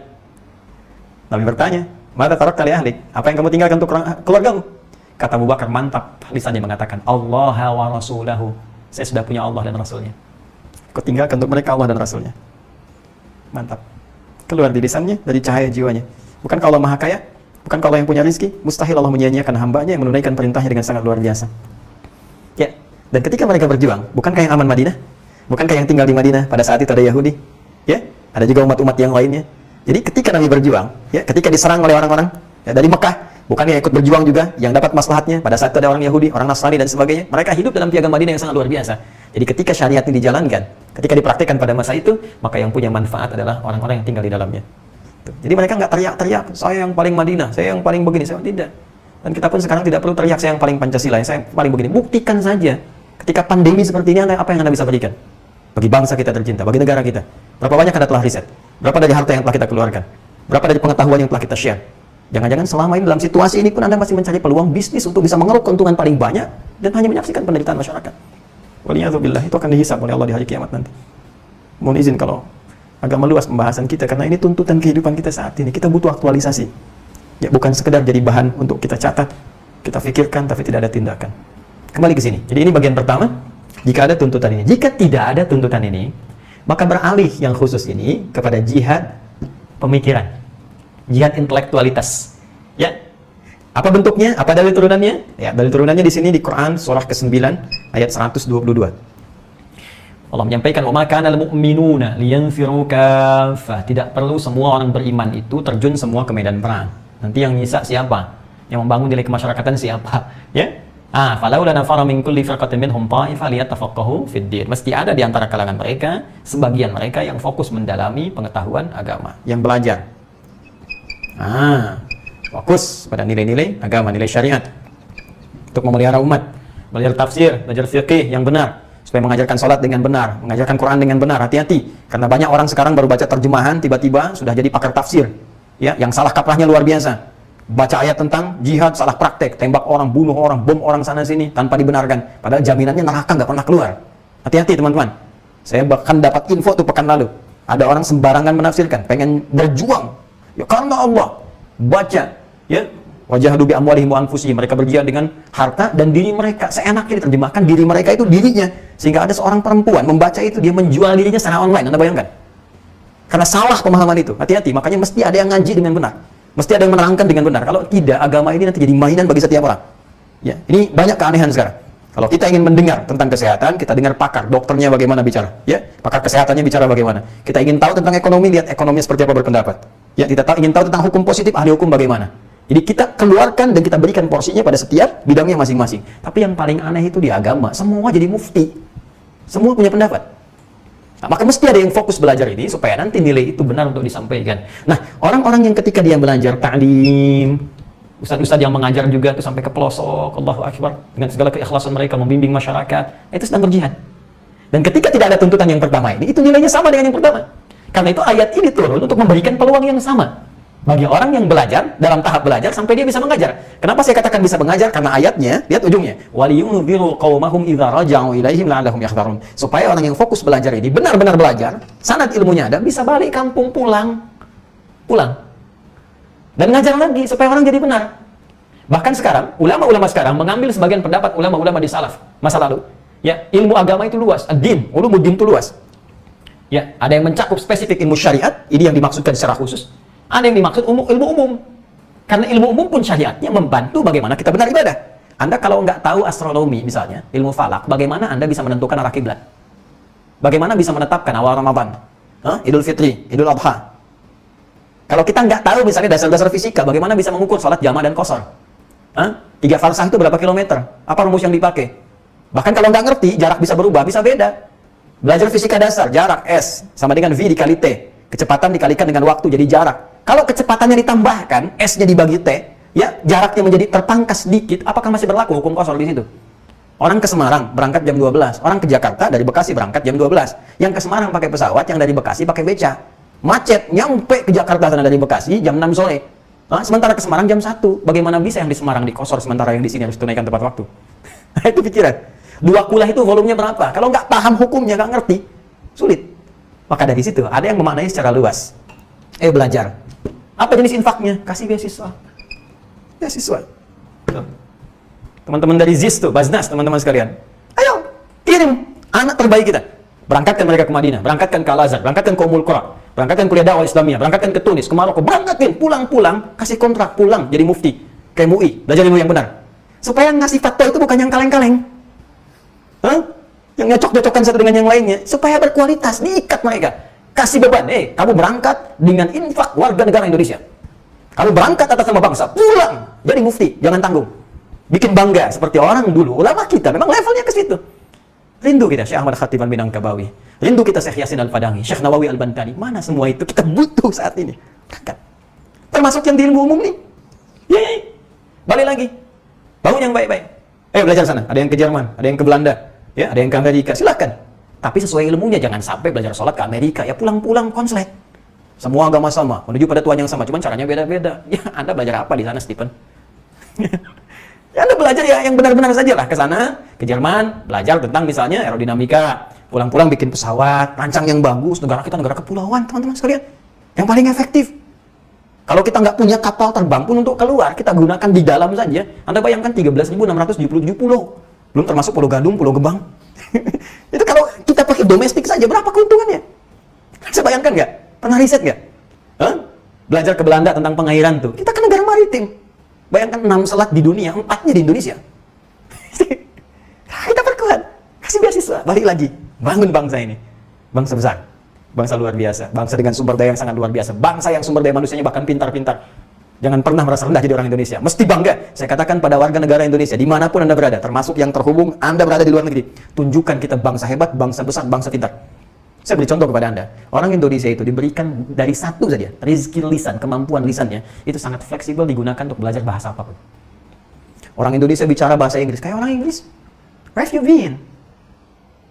Nabi bertanya, mata tarak kali ahli, apa yang kamu tinggalkan untuk keluargamu? Kata Abu Bakar, mantap. Lisannya mengatakan, Allah wa rasulahu. Saya sudah punya Allah dan Rasulnya. Kau tinggalkan untuk mereka Allah dan Rasulnya. Mantap. Keluar di lisannya, dari cahaya jiwanya. Bukan kalau Maha Kaya, bukan kalau yang punya rezeki, mustahil Allah menyia-nyiakan hambanya yang menunaikan perintahnya dengan sangat luar biasa. Ya, dan ketika mereka berjuang, bukankah yang aman Madinah? Bukankah yang tinggal di Madinah pada saat itu ada Yahudi? Ya, ada juga umat-umat yang lainnya. Jadi ketika Nabi berjuang, ya, ketika diserang oleh orang-orang ya, dari Mekah, bukannya ikut berjuang juga yang dapat maslahatnya? Pada saat itu ada orang Yahudi, orang Nasrani dan sebagainya. Mereka hidup dalam piagam Madinah yang sangat luar biasa. Jadi ketika syariat ini dijalankan, ketika dipraktikkan pada masa itu, maka yang punya manfaat adalah orang-orang yang tinggal di dalamnya. Tuh. Jadi mereka nggak teriak-teriak, saya yang paling Madinah, saya yang paling begini, saya tidak. Dan kita pun sekarang tidak perlu teriak, saya yang paling Pancasila, saya yang paling begini. Buktikan saja. Ketika pandemi seperti ini, apa yang Anda bisa berikan? Bagi bangsa kita tercinta, bagi negara kita. Berapa banyak Anda telah riset? Berapa dari harta yang telah kita keluarkan? Berapa dari pengetahuan yang telah kita share? Jangan-jangan selama ini dalam situasi ini pun Anda masih mencari peluang bisnis untuk bisa mengeruk keuntungan paling banyak dan hanya menyaksikan penderitaan masyarakat. Waliyadzubillah, itu akan dihisab oleh Allah di hari kiamat nanti. Mohon izin kalau agak meluas pembahasan kita, karena ini tuntutan kehidupan kita saat ini. Kita butuh aktualisasi. Ya, bukan sekedar jadi bahan untuk kita catat, kita pikirkan, tapi tidak ada tindakan. Kembali ke sini. Jadi ini bagian pertama. Jika ada tuntutan ini. Jika tidak ada tuntutan ini, maka beralih yang khusus ini kepada jihad pemikiran, jihad intelektualitas. Ya, apa bentuknya? Apa dalil turunannya? Ya, dalil turunannya di sini di Quran surah ke-9 ayat 122. Allah menyampaikan, "Wa ma kana al-mu'minuna liyanfiru kaffah." Tidak perlu semua orang beriman itu terjun semua ke medan perang. Nanti yang nyisa siapa? Yang membangun nilai kemasyarakatan siapa? Ya. Falaula nafara min kulli firqatin minhum ta'ifah liyatafaqahu fid din. Mesti ada di antara kalangan mereka sebagian mereka yang fokus mendalami pengetahuan agama, yang belajar. Fokus pada nilai-nilai agama, nilai syariat untuk memelihara umat, belajar tafsir, belajar fikih yang benar, supaya mengajarkan salat dengan benar, mengajarkan Quran dengan benar. Hati-hati, karena banyak orang sekarang baru baca terjemahan tiba-tiba sudah jadi pakar tafsir. Ya, yang salah kaprahnya luar biasa. Baca ayat tentang jihad, salah praktek, tembak orang, bunuh orang, bom orang sana sini tanpa dibenarkan. Padahal jaminannya neraka nggak pernah keluar. Hati-hati teman-teman. Saya bahkan dapat info tuh pekan lalu. Ada orang sembarangan menafsirkan, pengen berjuang. Ya karena Allah. Baca, ya. Wajahadu bi amwalihim wa anfusihim. Mereka berjihad dengan harta dan diri mereka. Seenaknya diterjemahkan diri mereka itu dirinya. Sehingga ada seorang perempuan membaca itu, dia menjual dirinya secara online. Anda bayangkan? Karena salah pemahaman itu. Hati-hati, makanya mesti ada yang ngaji dengan benar. Mesti ada yang menerangkan dengan benar. Kalau tidak, agama ini nanti jadi mainan bagi setiap orang. Ya, ini banyak keanehan sekarang. Kalau kita ingin mendengar tentang kesehatan, kita dengar pakar, dokternya bagaimana bicara. Ya, pakar kesehatannya bicara bagaimana. Kita ingin tahu tentang ekonomi, lihat ekonominya seperti apa berpendapat. Ya, kita ingin tahu tentang hukum positif, ahli hukum bagaimana. Jadi kita keluarkan dan kita berikan porsinya pada setiap bidangnya masing-masing. Tapi yang paling aneh itu di agama, semua jadi mufti. Semua punya pendapat. Maka mesti ada yang fokus belajar ini supaya nanti nilai itu benar untuk disampaikan. Nah, orang-orang yang ketika dia belajar ta'lim, ustaz-ustaz yang mengajar juga itu sampai ke pelosok, Allahu Akbar, dengan segala keikhlasan mereka membimbing masyarakat, itu sedang berjihad. Dan ketika tidak ada tuntutan yang pertama ini, itu nilainya sama dengan yang pertama. Karena itu ayat ini turun untuk memberikan peluang yang sama bagi orang yang belajar, dalam tahap belajar sampai dia bisa mengajar. Kenapa saya katakan bisa mengajar? Karena ayatnya, lihat ujungnya, waliyunziru qaumahum idza raja'u ilaihim la'allahum yahdharun. Supaya orang yang fokus belajar ini benar-benar belajar, sanad ilmunya ada, bisa balik kampung pulang. Dan ngajar lagi supaya orang jadi benar. Bahkan sekarang, ulama-ulama sekarang mengambil sebagian pendapat ulama-ulama di salaf masa lalu. Ya, ilmu agama itu luas, ad-din, ulumuddin itu luas. Ya, ada yang mencakup spesifik ilmu syariat, ini yang dimaksudkan secara khusus. Ada yang dimaksud ilmu umum. Karena ilmu umum pun syariatnya membantu bagaimana kita benar ibadah. Anda kalau nggak tahu astronomi misalnya, ilmu falak, bagaimana Anda bisa menentukan arah kiblat? Bagaimana bisa menetapkan awal Ramadan? Idul Fitri, Idul Adha. Kalau kita nggak tahu misalnya dasar-dasar fisika, bagaimana bisa mengukur sholat jamaah dan qashar? 3 farsah itu berapa kilometer? Apa rumus yang dipakai? Bahkan kalau nggak ngerti, jarak bisa berubah, bisa beda. Belajar fisika dasar, jarak S sama dengan V dikali T. Kecepatan dikalikan dengan waktu, jadi jarak. Kalau kecepatannya ditambahkan, S-nya dibagi T, ya jaraknya menjadi terpangkas sedikit, apakah masih berlaku hukum qashar di situ? Orang ke Semarang berangkat jam 12, orang ke Jakarta dari Bekasi berangkat jam 12. Yang ke Semarang pakai pesawat, yang dari Bekasi pakai beca. Macet, nyampe ke Jakarta sana dari Bekasi jam 6 sore. Sementara ke Semarang jam 1. Bagaimana bisa yang di Semarang di qashar sementara yang di sini harus tunaikan tepat waktu? Itu pikiran. 2 kulah itu volumenya berapa? Kalau nggak paham hukumnya, nggak ngerti, sulit. Maka dari situ ada yang memaknai secara luas. Belajar. Apa jenis infaknya? Kasih beasiswa. Beasiswa. Teman-teman dari ZIS tuh, Baznas, teman-teman sekalian. Ayo, kirim anak terbaik kita. Berangkatkan mereka ke Madinah, berangkatkan ke Al-Azhar, berangkatkan ke Ummul Qura, berangkatkan kuliah dakwah Islamiyah, berangkatkan ke Tunis, ke Maroko, berangkatin, pulang-pulang, kasih kontrak, pulang jadi mufti. Kayak MUI, belajar ilmu yang benar. Supaya ngasih fatwa itu bukan yang kaleng-kaleng. Yang nyocok-nyocokan satu dengan yang lainnya. Supaya berkualitas, diikat mereka. Kasih beban, kamu berangkat dengan infak warga negara Indonesia. Kamu berangkat atas nama bangsa, pulang jadi mufti, jangan tanggung. Bikin bangga seperti orang dulu, ulama kita memang levelnya ke situ. Rindu kita Syekh Ahmad Khatib Al-Minangkabawi, rindu kita Syekh Yasin Al-Fadangi, Syekh Nawawi Al-Bantani. Mana semua itu kita butuh saat ini. Berangkat. Termasuk yang di ilmu umum nih. Balik lagi. Bangun yang baik-baik. Belajar sana. Ada yang ke Jerman, ada yang ke Belanda, ya, ada yang ke Amerika. Silakan. Tapi sesuai ilmunya, jangan sampai belajar sholat ke Amerika. Ya pulang-pulang konslet. Semua agama sama, menuju pada Tuhan yang sama, cuman caranya beda-beda. Ya, Anda belajar apa di sana, Stephen? Ya, Anda belajar ya yang benar-benar saja lah. Ke sana, ke Jerman, belajar tentang misalnya aerodinamika. Pulang-pulang bikin pesawat, rancang yang bagus. Negara kita negara kepulauan, teman-teman sekalian. Yang paling efektif. Kalau kita nggak punya kapal terbang pun untuk keluar, kita gunakan di dalam saja. Anda bayangkan 13.677 pulau. Belum termasuk Pulau Gadung, Pulau Gebang. Itu kalau kita pakai domestik saja, berapa keuntungannya? Saya bayangkan nggak? Pernah riset nggak? Belajar ke Belanda tentang pengairan tuh. Kita kan negara maritim. Bayangkan 6 selat di dunia, 4-nya di Indonesia. Kita perkuat. Kasih beasiswa. Balik lagi. Bangun bangsa ini. Bangsa besar. Bangsa luar biasa. Bangsa dengan sumber daya yang sangat luar biasa. Bangsa yang sumber daya manusianya bahkan pintar-pintar. Jangan pernah merasa rendah jadi orang Indonesia. Mesti bangga. Saya katakan pada warga negara Indonesia, dimanapun Anda berada, termasuk yang terhubung, Anda berada di luar negeri. Tunjukkan kita bangsa hebat, bangsa besar, bangsa pintar. Saya beri contoh kepada Anda. Orang Indonesia itu diberikan dari satu saja, rezeki lisan, kemampuan lisannya, itu sangat fleksibel digunakan untuk belajar bahasa apapun. Orang Indonesia bicara bahasa Inggris, kayak orang Inggris. Where have you been?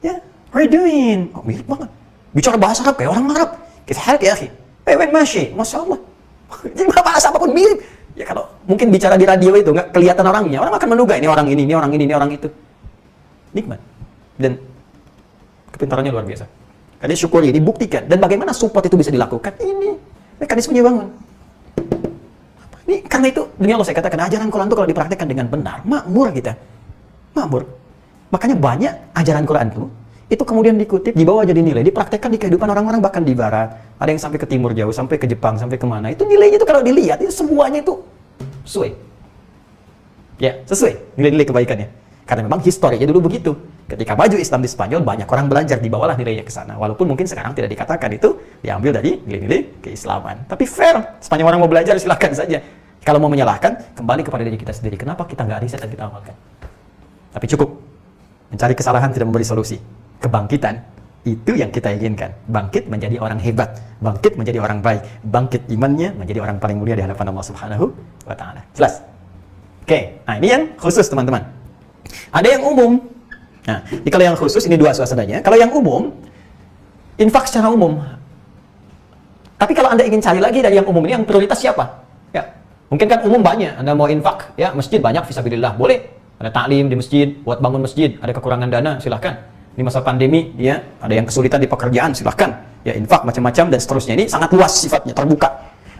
Yeah, what are you doing? Oh, mirip banget. Bicara bahasa Arab, kayak orang Arab. Kita halak ya, akhi. Wen masih, Masya Allah. Jadi bahasa apapun mirip. Ya kalau mungkin bicara di radio itu, nggak kelihatan orangnya. Orang akan menduga, ini orang ini, ini orang ini, ini orang itu. Nikmat. Dan kepintarannya luar biasa. Jadi syukuri, dibuktikan. Dan bagaimana support itu bisa dilakukan? Ini mekanismenya bangun. Ini karena itu, demi Allah saya katakan, ajaran Quran itu kalau dipraktekkan dengan benar, makmur kita. Makmur. Makanya banyak ajaran Quran itu kemudian dikutip, dibawa jadi nilai, dipraktekkan di kehidupan orang-orang bahkan di barat. Ada yang sampai ke timur jauh, sampai ke Jepang, sampai kemana. Itu nilainya itu kalau dilihat, itu semuanya itu sesuai. Ya, sesuai nilai-nilai kebaikannya. Karena memang historinya dulu begitu. Ketika maju Islam di Spanyol, banyak orang belajar, dibawalah nilainya ke sana. Walaupun mungkin sekarang tidak dikatakan itu diambil dari nilai-nilai keislaman. Tapi fair, sepanjang orang mau belajar silakan saja. Kalau mau menyalahkan, kembali kepada diri kita sendiri. Kenapa kita nggak riset dan kita amalkan? Tapi cukup mencari kesalahan tidak memberi solusi. Kebangkitan itu yang kita inginkan. Bangkit menjadi orang hebat, bangkit menjadi orang baik, bangkit imannya menjadi orang paling mulia di hadapan Allah Subhanahu wa Ta'ala. Jelas? Oke, nah ini yang khusus teman-teman. Ada yang umum. Nah, kalau yang khusus ini 2 suasananya. Kalau yang umum, infak secara umum. Tapi kalau Anda ingin cari lagi dari yang umum ini, yang prioritas siapa? Ya, mungkin kan umum banyak. Anda mau infak, ya masjid banyak, fisabilillah, boleh. Ada taklim di masjid, buat bangun masjid. Ada kekurangan dana, silahkan. Di masa pandemi, ya ada yang kesulitan di pekerjaan, silahkan. Ya infak macam-macam dan seterusnya. Ini sangat luas sifatnya, terbuka.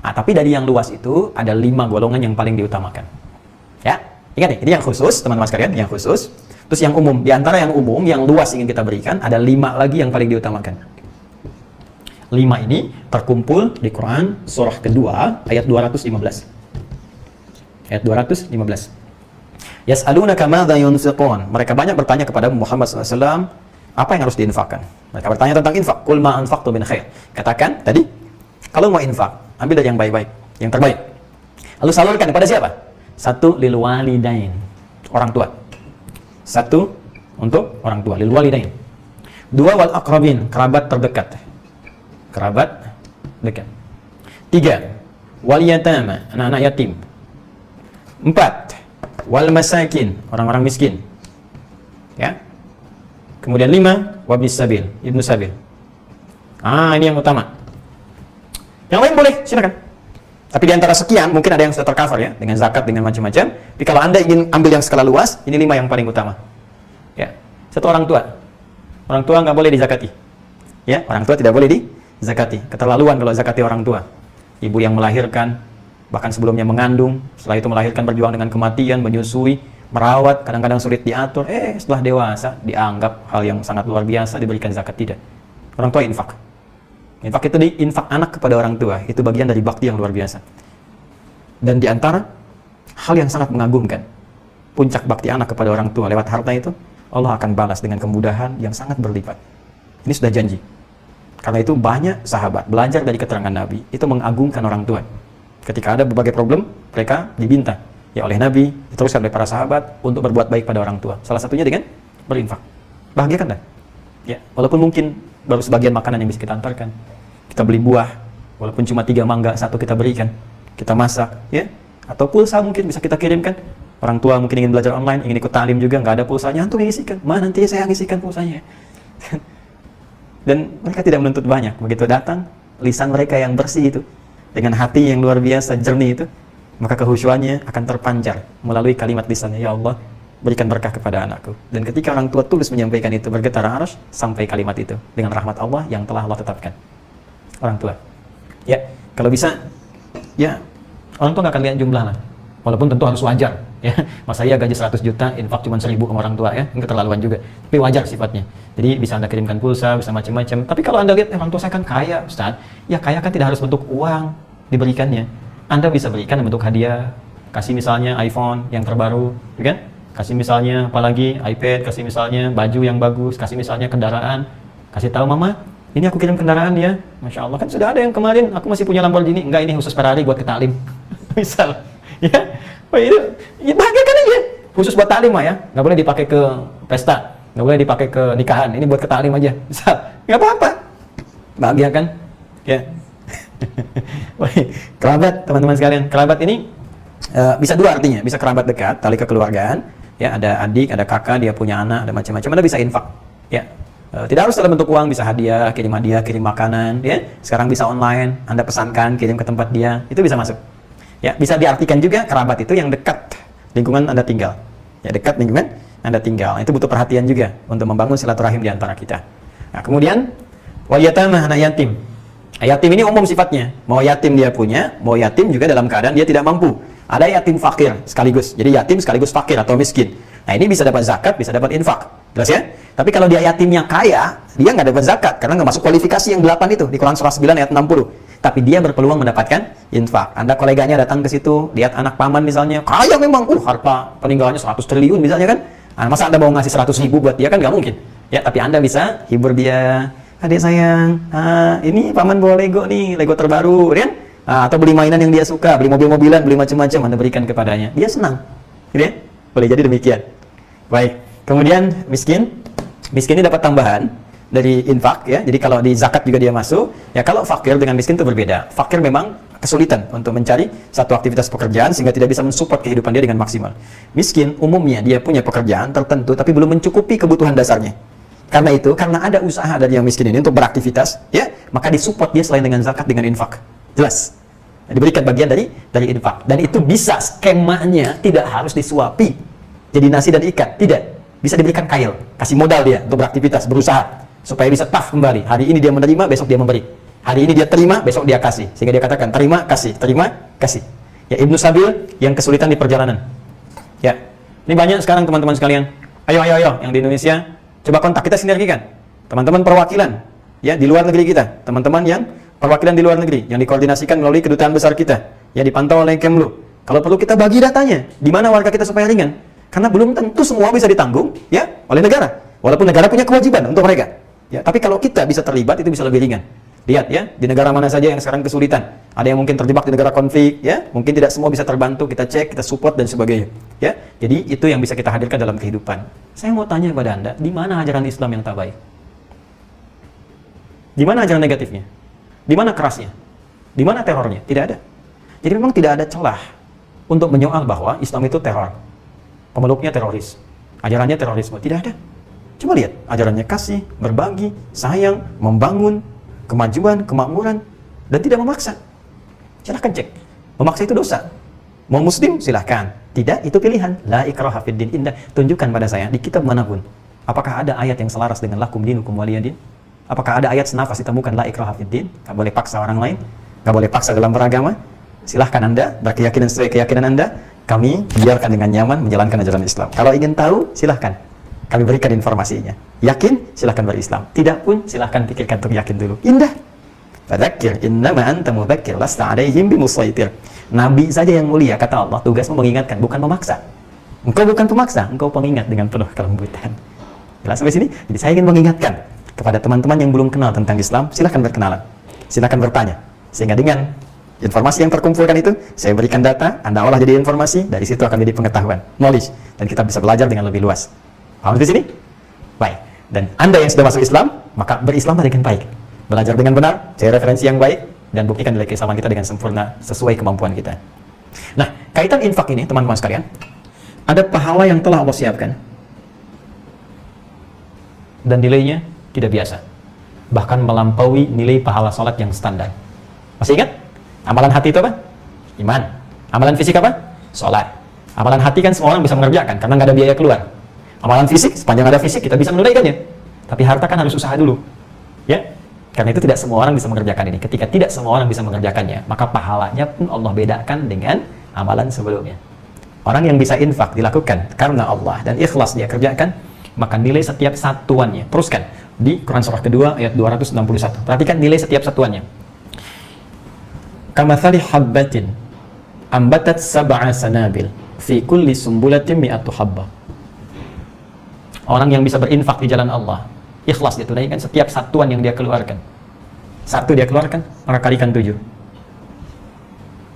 Nah, tapi dari yang luas itu ada 5 golongan yang paling diutamakan. Ya. Ingat nih, ini yang khusus, teman-teman sekalian, yang khusus. Terus yang umum, di antara yang umum, yang luas ingin kita berikan, ada 5 lagi yang paling diutamakan. 5 ini terkumpul di Quran, surah kedua, ayat 215. Ayat 215. Yas'alunaka madza yunfiqun. Mereka banyak bertanya kepada Muhammad SAW, Apa yang harus diinfakkan? Mereka bertanya tentang infak. Qul ma anfaqtum min khair. Katakan tadi, kalau mau infak, ambil dari yang baik-baik, yang terbaik. Lalu salurkan kepada siapa? Satu, lil walidain, orang tua. Satu untuk orang tua, lil walidain. Dua, wal aqrabin, kerabat terdekat. Kerabat dekat. Tiga, wal yatama, anak-anak yatim. Empat, wal masakin, orang-orang miskin. Ya. Kemudian lima, wabnis sabil, ibnu sabil. Ini yang utama. Yang lain boleh, silakan. Tapi di antara sekian, mungkin ada yang sudah tercover ya, dengan zakat, dengan macam-macam. Tapi kalau Anda ingin ambil yang skala luas, ini 5 yang paling utama. Ya. Satu, orang tua. Orang tua nggak boleh dizakati. Ya, orang tua tidak boleh dizakati. Keterlaluan kalau zakati orang tua. Ibu yang melahirkan, bahkan sebelumnya mengandung, setelah itu melahirkan, berjuang dengan kematian, menyusui, merawat, kadang-kadang sulit diatur, setelah dewasa dianggap hal yang sangat luar biasa, diberikan zakat. Tidak. Orang tua infak. Infak itu infak anak kepada orang tua, itu bagian dari bakti yang luar biasa. Dan di antara hal yang sangat mengagumkan, puncak bakti anak kepada orang tua lewat harta itu, Allah akan balas dengan kemudahan yang sangat berlipat. Ini sudah janji. Karena itu banyak sahabat belajar dari keterangan Nabi, itu mengagungkan orang tua. Ketika ada berbagai problem, mereka diminta ya oleh Nabi, diteruskan oleh para sahabat untuk berbuat baik pada orang tua. Salah satunya dengan berinfak. Bahagia kan? Ya, walaupun mungkin baru sebagian makanan yang bisa kita antarkan. Kita beli buah, walaupun cuma 3 mangga, 1 kita berikan. Kita masak, ya. Atau pulsa mungkin bisa kita kirimkan. Orang tua mungkin ingin belajar online, ingin ikut talim juga, nggak ada pulsanya, antum yang isikan. Nanti saya yang isikan pulsanya. Dan mereka tidak menuntut banyak. Begitu datang, lisan mereka yang bersih itu, dengan hati yang luar biasa, jernih itu, maka kehusyuannya akan terpancar melalui kalimat lisannya, ya Allah, berikan berkah kepada anakku. Dan ketika orang tua tulus menyampaikan itu, bergetar arasy sampai kalimat itu dengan rahmat Allah yang telah Allah tetapkan. Orang tua. Ya, kalau bisa, ya orang tua nggak akan lihat jumlah lah. Walaupun tentu harus wajar. Ya, mas saya gaji 100 juta, infak cuma 1.000 ke orang tua, ya, ini keterlaluan juga. Tapi wajar sifatnya. Jadi bisa Anda kirimkan pulsa, bisa macam-macam. Tapi kalau Anda lihat orang tua saya kan kaya, Ustaz. Ya kaya kan tidak harus bentuk uang diberikannya. Anda bisa berikan bentuk hadiah, kasih misalnya iPhone yang terbaru, kan? Kasih misalnya apalagi iPad, kasih misalnya baju yang bagus, kasih misalnya kendaraan, kasih tahu mama, ini aku kirim kendaraan ya, masya Allah kan sudah ada yang kemarin, aku masih punya Lamborghini, enggak ini khusus Ferrari buat ke talim, misal, ya, itu, ya bahagiakan aja, khusus buat talim mah ya, nggak boleh dipakai ke pesta, nggak boleh dipakai ke nikahan, ini buat ke talim aja, misal, nggak apa-apa, bahagiakan, ya. Kerabat, teman-teman sekalian, kerabat ini bisa dua artinya, bisa kerabat dekat, tali kekeluargaan, ya ada adik, ada kakak, dia punya anak, ada macam-macam. Anda bisa infak, ya tidak harus dalam bentuk uang, bisa hadiah, kirim makanan, ya sekarang bisa online, Anda pesankan, kirim ke tempat dia, itu bisa masuk. Ya bisa diartikan juga kerabat itu yang dekat lingkungan Anda tinggal, ya dekat lingkungan Anda tinggal, itu butuh perhatian juga untuk membangun silaturahim di antara kita. Nah kemudian wal yatama, anak yatim. Yatim ini umum sifatnya, mau yatim dia punya, mau yatim juga dalam keadaan dia tidak mampu. Ada yatim fakir sekaligus, jadi yatim sekaligus fakir atau miskin. Nah ini bisa dapat zakat, bisa dapat infak, jelas ya? Tapi kalau dia yatimnya kaya, dia nggak dapat zakat, karena nggak masuk kualifikasi yang 8 itu, di Quran surah 9 ayat 60. Tapi dia berpeluang mendapatkan infak. Anda koleganya datang ke situ, lihat anak paman misalnya, kaya memang, harta peninggalannya 100 triliun misalnya kan. Nah, masa Anda mau ngasih 100.000 buat dia kan nggak mungkin. Ya, tapi Anda bisa hibur dia. Adik sayang, ini paman bawa Lego nih, Lego terbaru, kan? Atau beli mainan yang dia suka, beli mobil-mobilan, beli macam-macam, Anda berikan kepadanya. Dia senang, gitu ya? Boleh jadi demikian. Baik, kemudian miskin ini dapat tambahan dari infak, ya. Jadi kalau di zakat juga dia masuk. Ya kalau fakir dengan miskin itu berbeda. Fakir memang kesulitan untuk mencari satu aktivitas pekerjaan sehingga tidak bisa mensupport kehidupan dia dengan maksimal. Miskin umumnya dia punya pekerjaan tertentu tapi belum mencukupi kebutuhan dasarnya. Karena itu, karena ada usaha dari yang miskin ini untuk beraktivitas, ya, maka disupport dia selain dengan zakat dengan infak. Jelas. Diberikan bagian dari infak. Dan itu bisa skemanya tidak harus disuapi jadi nasi dan ikan, tidak. Bisa diberikan kail, kasih modal dia untuk beraktivitas, berusaha supaya bisa tough kembali. Hari ini dia menerima, besok dia memberi. Hari ini dia terima, besok dia kasih. Sehingga dia katakan terima, kasih, terima, kasih. Ya, Ibnu Sabil yang kesulitan di perjalanan. Ya. Ini banyak sekarang teman-teman sekalian. Ayo yang di Indonesia coba kontak, kita sinergikan. Teman-teman perwakilan ya di luar negeri kita, teman-teman yang perwakilan di luar negeri yang dikoordinasikan melalui kedutaan besar kita, ya dipantau oleh Kemlu. Kalau perlu kita bagi datanya, di mana warga kita supaya ringan. Karena belum tentu semua bisa ditanggung ya oleh negara. Walaupun negara punya kewajiban untuk mereka. Ya, tapi kalau kita bisa terlibat itu bisa lebih ringan. Lihat ya, di negara mana saja yang sekarang kesulitan. Ada yang mungkin terjebak di negara konflik, ya. Mungkin tidak semua bisa terbantu, kita cek, kita support dan sebagainya. Ya. Jadi itu yang bisa kita hadirkan dalam kehidupan. Saya mau tanya kepada Anda, di mana ajaran Islam yang tak baik? Di mana ajaran negatifnya? Di mana kerasnya? Di mana terornya? Tidak ada. Jadi memang tidak ada celah untuk menyoal bahwa Islam itu teror. Pemeluknya teroris. Ajarannya terorisme. Tidak ada. Coba lihat, ajarannya kasih, berbagi, sayang, membangun, kemajuan, kemakmuran, dan tidak memaksa. Silahkan cek. Memaksa itu dosa. Mau muslim, silahkan. Tidak, itu pilihan. La ikraha fid din. Indah. Tunjukkan pada saya, di kitab manapun, apakah ada ayat yang selaras dengan lakum dinukum waliyadin? Apakah ada ayat senafas ditemukan la ikraha fid din? Gak boleh paksa orang lain, gak boleh paksa dalam beragama. Silahkan Anda, berkeyakinan sesuai keyakinan Anda. Kami biarkan dengan nyaman menjalankan ajaran Islam. Kalau ingin tahu, silahkan. Kami berikan informasinya. Yakin? Silahkan berislam. Tidak pun, silahkan pikirkan untuk yakin dulu. Indah. Fadzakir innama anta mudzakir lasta 'alaihim bimusaitir. Nabi saja yang mulia, kata Allah, tugasmu mengingatkan, bukan memaksa. Engkau bukan pemaksa, engkau pengingat dengan penuh kelembutan. Jelas sampai sini? Jadi saya ingin mengingatkan kepada teman-teman yang belum kenal tentang Islam, silahkan berkenalan. Silahkan bertanya. Sehingga dengan informasi yang terkumpulkan itu, saya berikan data, Anda olah jadi informasi, dari situ akan jadi pengetahuan, knowledge, dan kita bisa belajar dengan lebih luas. Paham di sini? Baik. Dan Anda yang sudah masuk Islam, maka berislamlah dengan baik. Belajar dengan benar, cari referensi yang baik, dan buktikan nilai keislaman kita dengan sempurna sesuai kemampuan kita. Nah, kaitan infak ini, teman-teman sekalian, ada pahala yang telah Allah siapkan. Dan nilainya tidak biasa. Bahkan melampaui nilai pahala salat yang standar. Masih ingat? Amalan hati itu apa? Iman. Amalan fisik apa? Salat. Amalan hati kan semua orang bisa mengerjakan, karena nggak ada biaya keluar. Amalan fisik, sepanjang ada fisik, kita bisa menunaikannya. Tapi harta kan harus usaha dulu. Ya? Karena itu tidak semua orang bisa mengerjakan ini. Ketika tidak semua orang bisa mengerjakannya, maka pahalanya pun Allah bedakan dengan amalan sebelumnya. Orang yang bisa infak dilakukan karena Allah dan ikhlas dia kerjakan, maka nilai setiap satuannya. Teruskan di Quran surah kedua ayat 261. Perhatikan nilai setiap satuannya. Kamathali habbatin ambatat sab'a sanabil fi kulli sumbulatin mi'atu habba. Orang yang bisa berinfak di jalan Allah, ikhlas dia tunaikan setiap satuan yang dia keluarkan. Satu dia keluarkan, maka kalikan 7.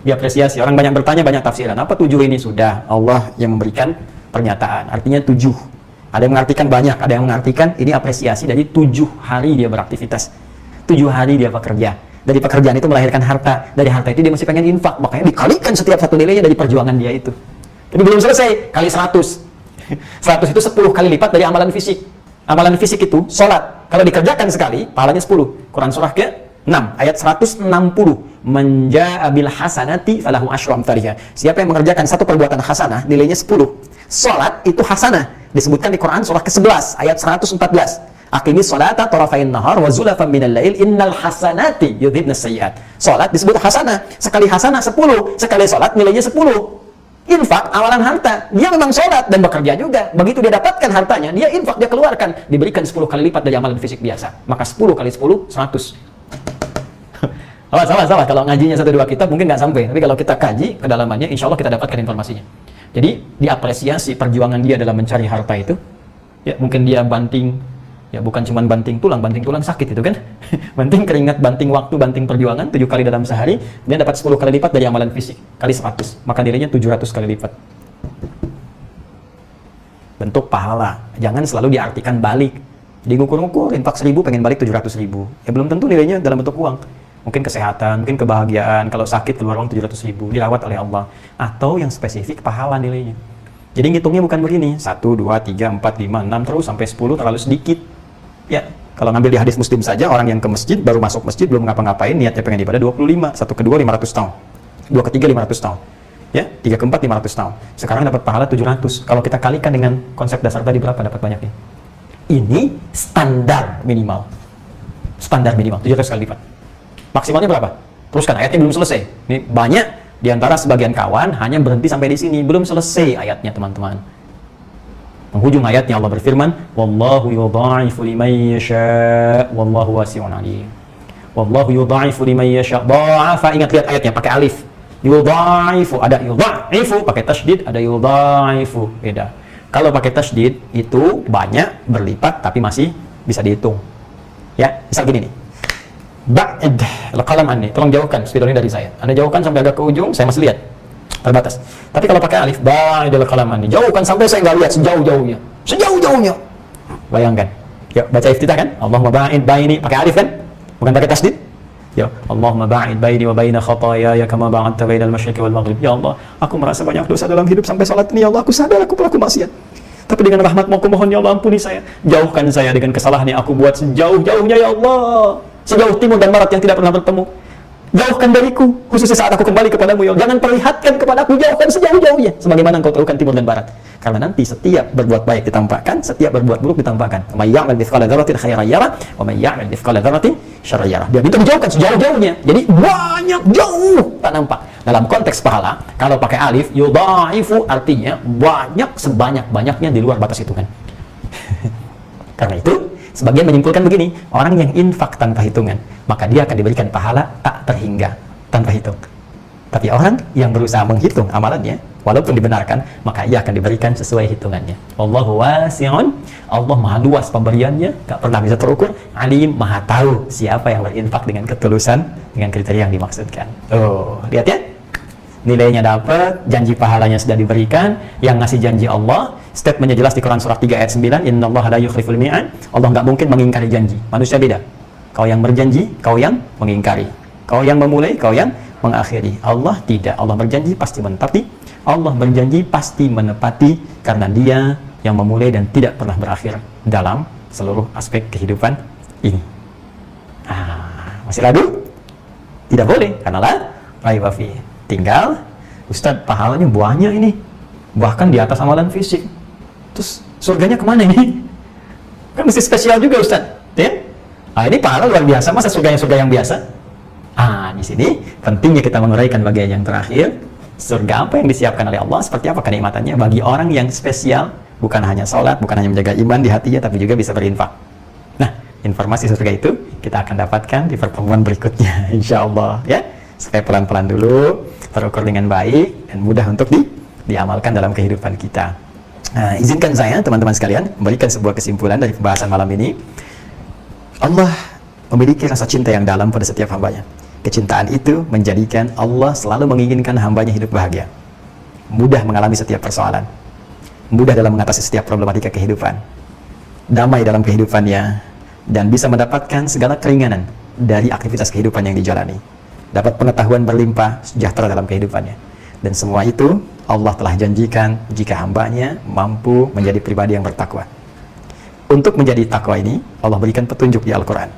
Diapresiasi. Orang banyak bertanya, banyak tafsiran. Apa 7 ini? Sudah Allah yang memberikan pernyataan. Artinya 7. Ada yang mengartikan banyak, ada yang mengartikan ini apresiasi dari 7 hari dia beraktivitas. 7 hari dia bekerja. Dari pekerjaan itu melahirkan harta. Dari harta itu dia masih pengen infak. Makanya dikalikan setiap satu nilainya dari perjuangan dia itu. Tapi belum selesai, kali 100. 100 itu 10 kali lipat dari amalan fisik. Amalan fisik itu, sholat. Kalau dikerjakan sekali, pahalanya 10. Quran surah ke-6, ayat 160. Menja'abil hasanati falahu asyru amthaliha. Siapa yang mengerjakan satu perbuatan hasanah, nilainya 10. Sholat itu hasanah. Disebutkan di Quran surah ke-11, ayat 114. Aqimis sholata tarafain nahar wa zulafan minal lail innal hasanati yudhibnas sayyi'at. Sholat disebut hasanah. Sekali hasanah 10, sekali sholat nilainya 10. Infak, amalan harta. Dia memang sholat dan bekerja juga. Begitu dia dapatkan hartanya, dia infak, dia keluarkan. Diberikan 10 kali lipat dari amalan fisik biasa. Maka 10 kali 10, 100. Salah. Kalau ngajinya 1-2 kitab mungkin nggak sampai. Tapi kalau kita kaji kedalamannya, insya Allah kita dapatkan informasinya. Jadi, diapresiasi perjuangan dia dalam mencari harta itu. Ya, mungkin dia banting. Ya, bukan cuma banting tulang sakit itu kan. Banting keringat, banting waktu, banting perjuangan 7 kali dalam sehari, dia dapat 10 kali lipat dari amalan fisik, kali 100, maka nilainya 700 kali lipat. Bentuk pahala, jangan selalu diartikan balik. Diukur-ukur, infak 1000 pengen balik 700.000. Ya belum tentu nilainya dalam bentuk uang. Mungkin kesehatan, mungkin kebahagiaan, kalau sakit keluar uang 700.000, dirawat oleh Allah. Atau yang spesifik pahala nilainya. Jadi ngitungnya bukan begini, 1, 2, 3, 4, 5, 6, terus sampai 10 terlalu sedikit. Ya, kalau ngambil di hadis Muslim saja, orang yang ke masjid, baru masuk masjid, belum ngapa-ngapain, niatnya pengen ibadah 25, 1 kedua 500 tahun, 2 ketiga 500 tahun, ya, 3 keempat 500 tahun. Sekarang dapat pahala 700. Kalau kita kalikan dengan konsep dasar tadi berapa dapat banyaknya? Ini standar minimal. Standar minimal 700 kali lipat. Maksimalnya berapa? Teruskan, ayatnya belum selesai. Ini banyak di antara sebagian kawan hanya berhenti sampai di sini, belum selesai ayatnya, teman-teman. Penghujung ayatnya Allah berfirman, wallahu yudha'ifu liman yasha' wallahu wasi'un 'alim. Wallahu yudha'ifu liman yasha'. Dha'afa, ingat lihat ayatnya pakai alif. Yudha'ifu, ada yudha'ifu pakai tasydid, ada yudha'ifu, beda. Kalau pakai tasydid itu banyak, berlipat, tapi masih bisa dihitung. Ya, misal gini nih. Ba'id al-qalam anni. Tolong jauhkan spidol ini dari saya. Anda jauhkan sampai agak ke ujung, saya masih lihat. Terbatas. Tapi kalau pakai alif, ba'id al-qalam anni. Jauhkan sampai saya nggak lihat sejauh-jauhnya. Sejauh-jauhnya. Bayangkan. Yuk, baca iftitah kan? Allahumma ba'id baini. Pakai alif kan? Bukan pakai tasydid. Ya, Allahumma ba'id baini wa baina khataayaya kama ba'adta bainal masyriqi wal maghrib. Ya Allah, aku merasa banyak dosa dalam hidup sampai salat ini. Ya Allah, aku sadar aku pelaku maksiat. Tapi dengan rahmat-Mu aku mohon ya Allah ampuni saya. Jauhkan saya dengan kesalahan yang aku buat sejauh-jauhnya ya Allah. Sejauh timur dan barat yang tidak pernah bertemu. Jauhkan dariku, khususnya saat aku kembali kepadamu ya Allah. Jangan perlihatkan kepadaku, jauhkan sejauh-jauhnya. Sebagaimana Engkau tahukan timur dan barat. Karena nanti setiap berbuat baik ditampakkan, setiap berbuat buruk ditampakkan. May ya'mal mithqala dzarratin khairan yarah, wa may ya'mal mithqala dzarratin syarran yarah. Dia minta dijauhkan sejauh-jauhnya. Jadi banyak jauh tak nampak. Dalam konteks pahala, kalau pakai alif, yudha'ifu artinya banyak sebanyak-banyaknya di luar batas hitungan. Karena itu, sebagian menyimpulkan begini, orang yang infak tanpa hitungan, maka dia akan diberikan pahala tak terhingga, tanpa hitung. Tapi orang yang berusaha menghitung amalannya, walaupun dibenarkan, maka ia akan diberikan sesuai hitungannya. Wallahu wasi'un, Allah maha luas pemberiannya, gak pernah bisa terukur. Alim, maha tahu siapa yang berinfak dengan ketulusan, dengan kriteria yang dimaksudkan. Oh, lihat ya, nilainya dapat, janji pahalanya sudah diberikan, yang ngasih janji Allah, statementnya jelas di Quran surah 3 ayat 9, innallaha la yukhliful mi'ad. Allah nggak mungkin mengingkari janji. Manusia beda. Kau yang berjanji, kau yang mengingkari. Kau yang memulai, kau yang mengakhiri. Allah tidak. Allah berjanji pasti menepati. Allah berjanji pasti menepati karena Dia yang memulai dan tidak pernah berakhir dalam seluruh aspek kehidupan ini. Masih ragu? Tidak boleh, karena la raiba fi. Tinggal, Ustadz, pahalanya banyak ini, bahkan di atas amalan fisik. Terus surganya kemana ini? Kan mesti spesial juga Ustadz, ya? Ini pahala luar biasa, masa surganya surga yang biasa? Di sini pentingnya kita menguraikan bagian yang terakhir. Surga apa yang disiapkan oleh Allah, seperti apa kenikmatannya bagi orang yang spesial, bukan hanya sholat, bukan hanya menjaga iman di hatinya, tapi juga bisa berinfak. Nah, informasi surga itu kita akan dapatkan di pertemuan berikutnya, insya Allah, ya. Supaya pelan-pelan dulu, terukur dengan baik, dan mudah untuk diamalkan dalam kehidupan kita. Izinkan saya, teman-teman sekalian, memberikan sebuah kesimpulan dari pembahasan malam ini. Allah memiliki rasa cinta yang dalam pada setiap hambanya. Kecintaan itu menjadikan Allah selalu menginginkan hambanya hidup bahagia, mudah mengalami setiap persoalan, mudah dalam mengatasi setiap problematika kehidupan, damai dalam kehidupannya, dan bisa mendapatkan segala keringanan dari aktivitas kehidupan yang dijalani, dapat pengetahuan berlimpah, sejahtera dalam kehidupannya. Dan semua itu Allah telah janjikan jika hambanya mampu menjadi pribadi yang bertakwa. Untuk menjadi takwa ini, Allah berikan petunjuk di Al-Quran,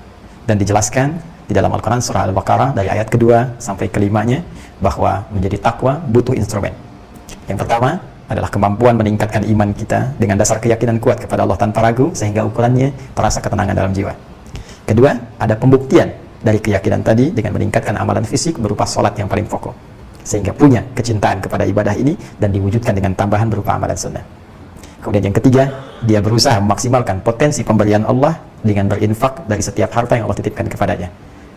dan dijelaskan di dalam Al-Quran surah Al-Baqarah dari ayat kedua sampai kelimanya, bahwa menjadi takwa butuh instrumen. Yang pertama adalah kemampuan meningkatkan iman kita dengan dasar keyakinan kuat kepada Allah tanpa ragu, sehingga ukurannya terasa ketenangan dalam jiwa. Kedua, ada pembuktian dari keyakinan tadi dengan meningkatkan amalan fisik berupa sholat yang paling pokok, sehingga punya kecintaan kepada ibadah ini dan diwujudkan dengan tambahan berupa amalan sunnah. Kemudian yang ketiga, dia berusaha memaksimalkan potensi pemberian Allah dengan berinfak dari setiap harta yang Allah titipkan kepadanya.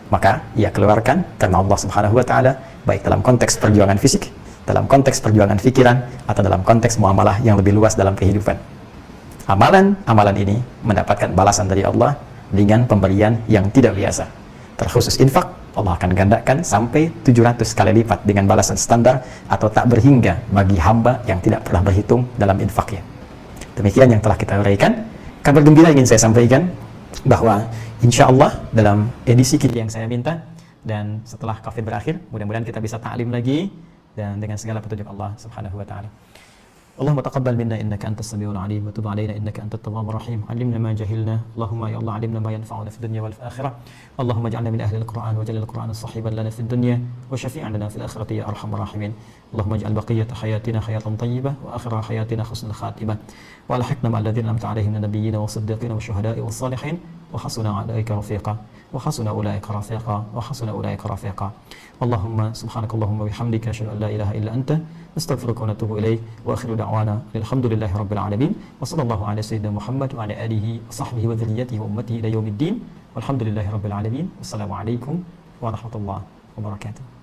Maka ia keluarkan karena Allah Subhanahu wa Ta'ala, baik dalam konteks perjuangan fisik, dalam konteks perjuangan pikiran, atau dalam konteks muamalah yang lebih luas dalam kehidupan. Amalan ini mendapatkan balasan dari Allah dengan pemberian yang tidak biasa. Terkhusus infak, Allah akan gandakan sampai 700 kali lipat dengan balasan standar atau tak berhingga bagi hamba yang tidak pernah berhitung dalam infaknya. Demikian yang telah kita uraikan. Kabar gembira ingin saya sampaikan bahwa insya Allah dalam edisi kita yang saya minta, dan setelah COVID berakhir, mudah-mudahan kita bisa ta'lim lagi dan dengan segala petunjuk Allah Subhanahu wa Ta'ala. Allahumma taqabbal minna innaka antas samiul alim wa tub alaina innaka antat tawwabur rahim. Allimna ma jahilna, Allahumma ya Allah alimna ma yanfa'una fid dunya wal akhirah. Allahumma ij'alna min ahli al-Qur'an waj'al al-Qur'ana sahiban lana fid dunya wa syafi'an lana fil akhirati ya arhamar rahimin. Allahumma ij'al baqiyata hayatina hayatan thayyibah wa akhira hayatina husnul khatimah. Wa alhiqna ma'al ladzina an'amta 'alaihim minal nabiyyin was-siddiqin wasyuhada'i was-salihin wa hasuna 'ulaika rafiqa wa hasuna ulaika rafiqa wa hasuna ulaika rafiqa. Allahumma subhanakallahumma bihamdika asyhadu an la ilaha illa anta astaghfiruka wa atubu ilaik. Wa akhiru da'wana alhamdulillahi rabbil alamin wa sallallahu ala sayyidina Muhammad wa ala alihi wa sahbihi wa dhurriyyatihi wa ummatihi ila yaumiddin walhamdulillahi rabbil alamin. Wassalamu alaikum warahmatullahi wabarakatuh.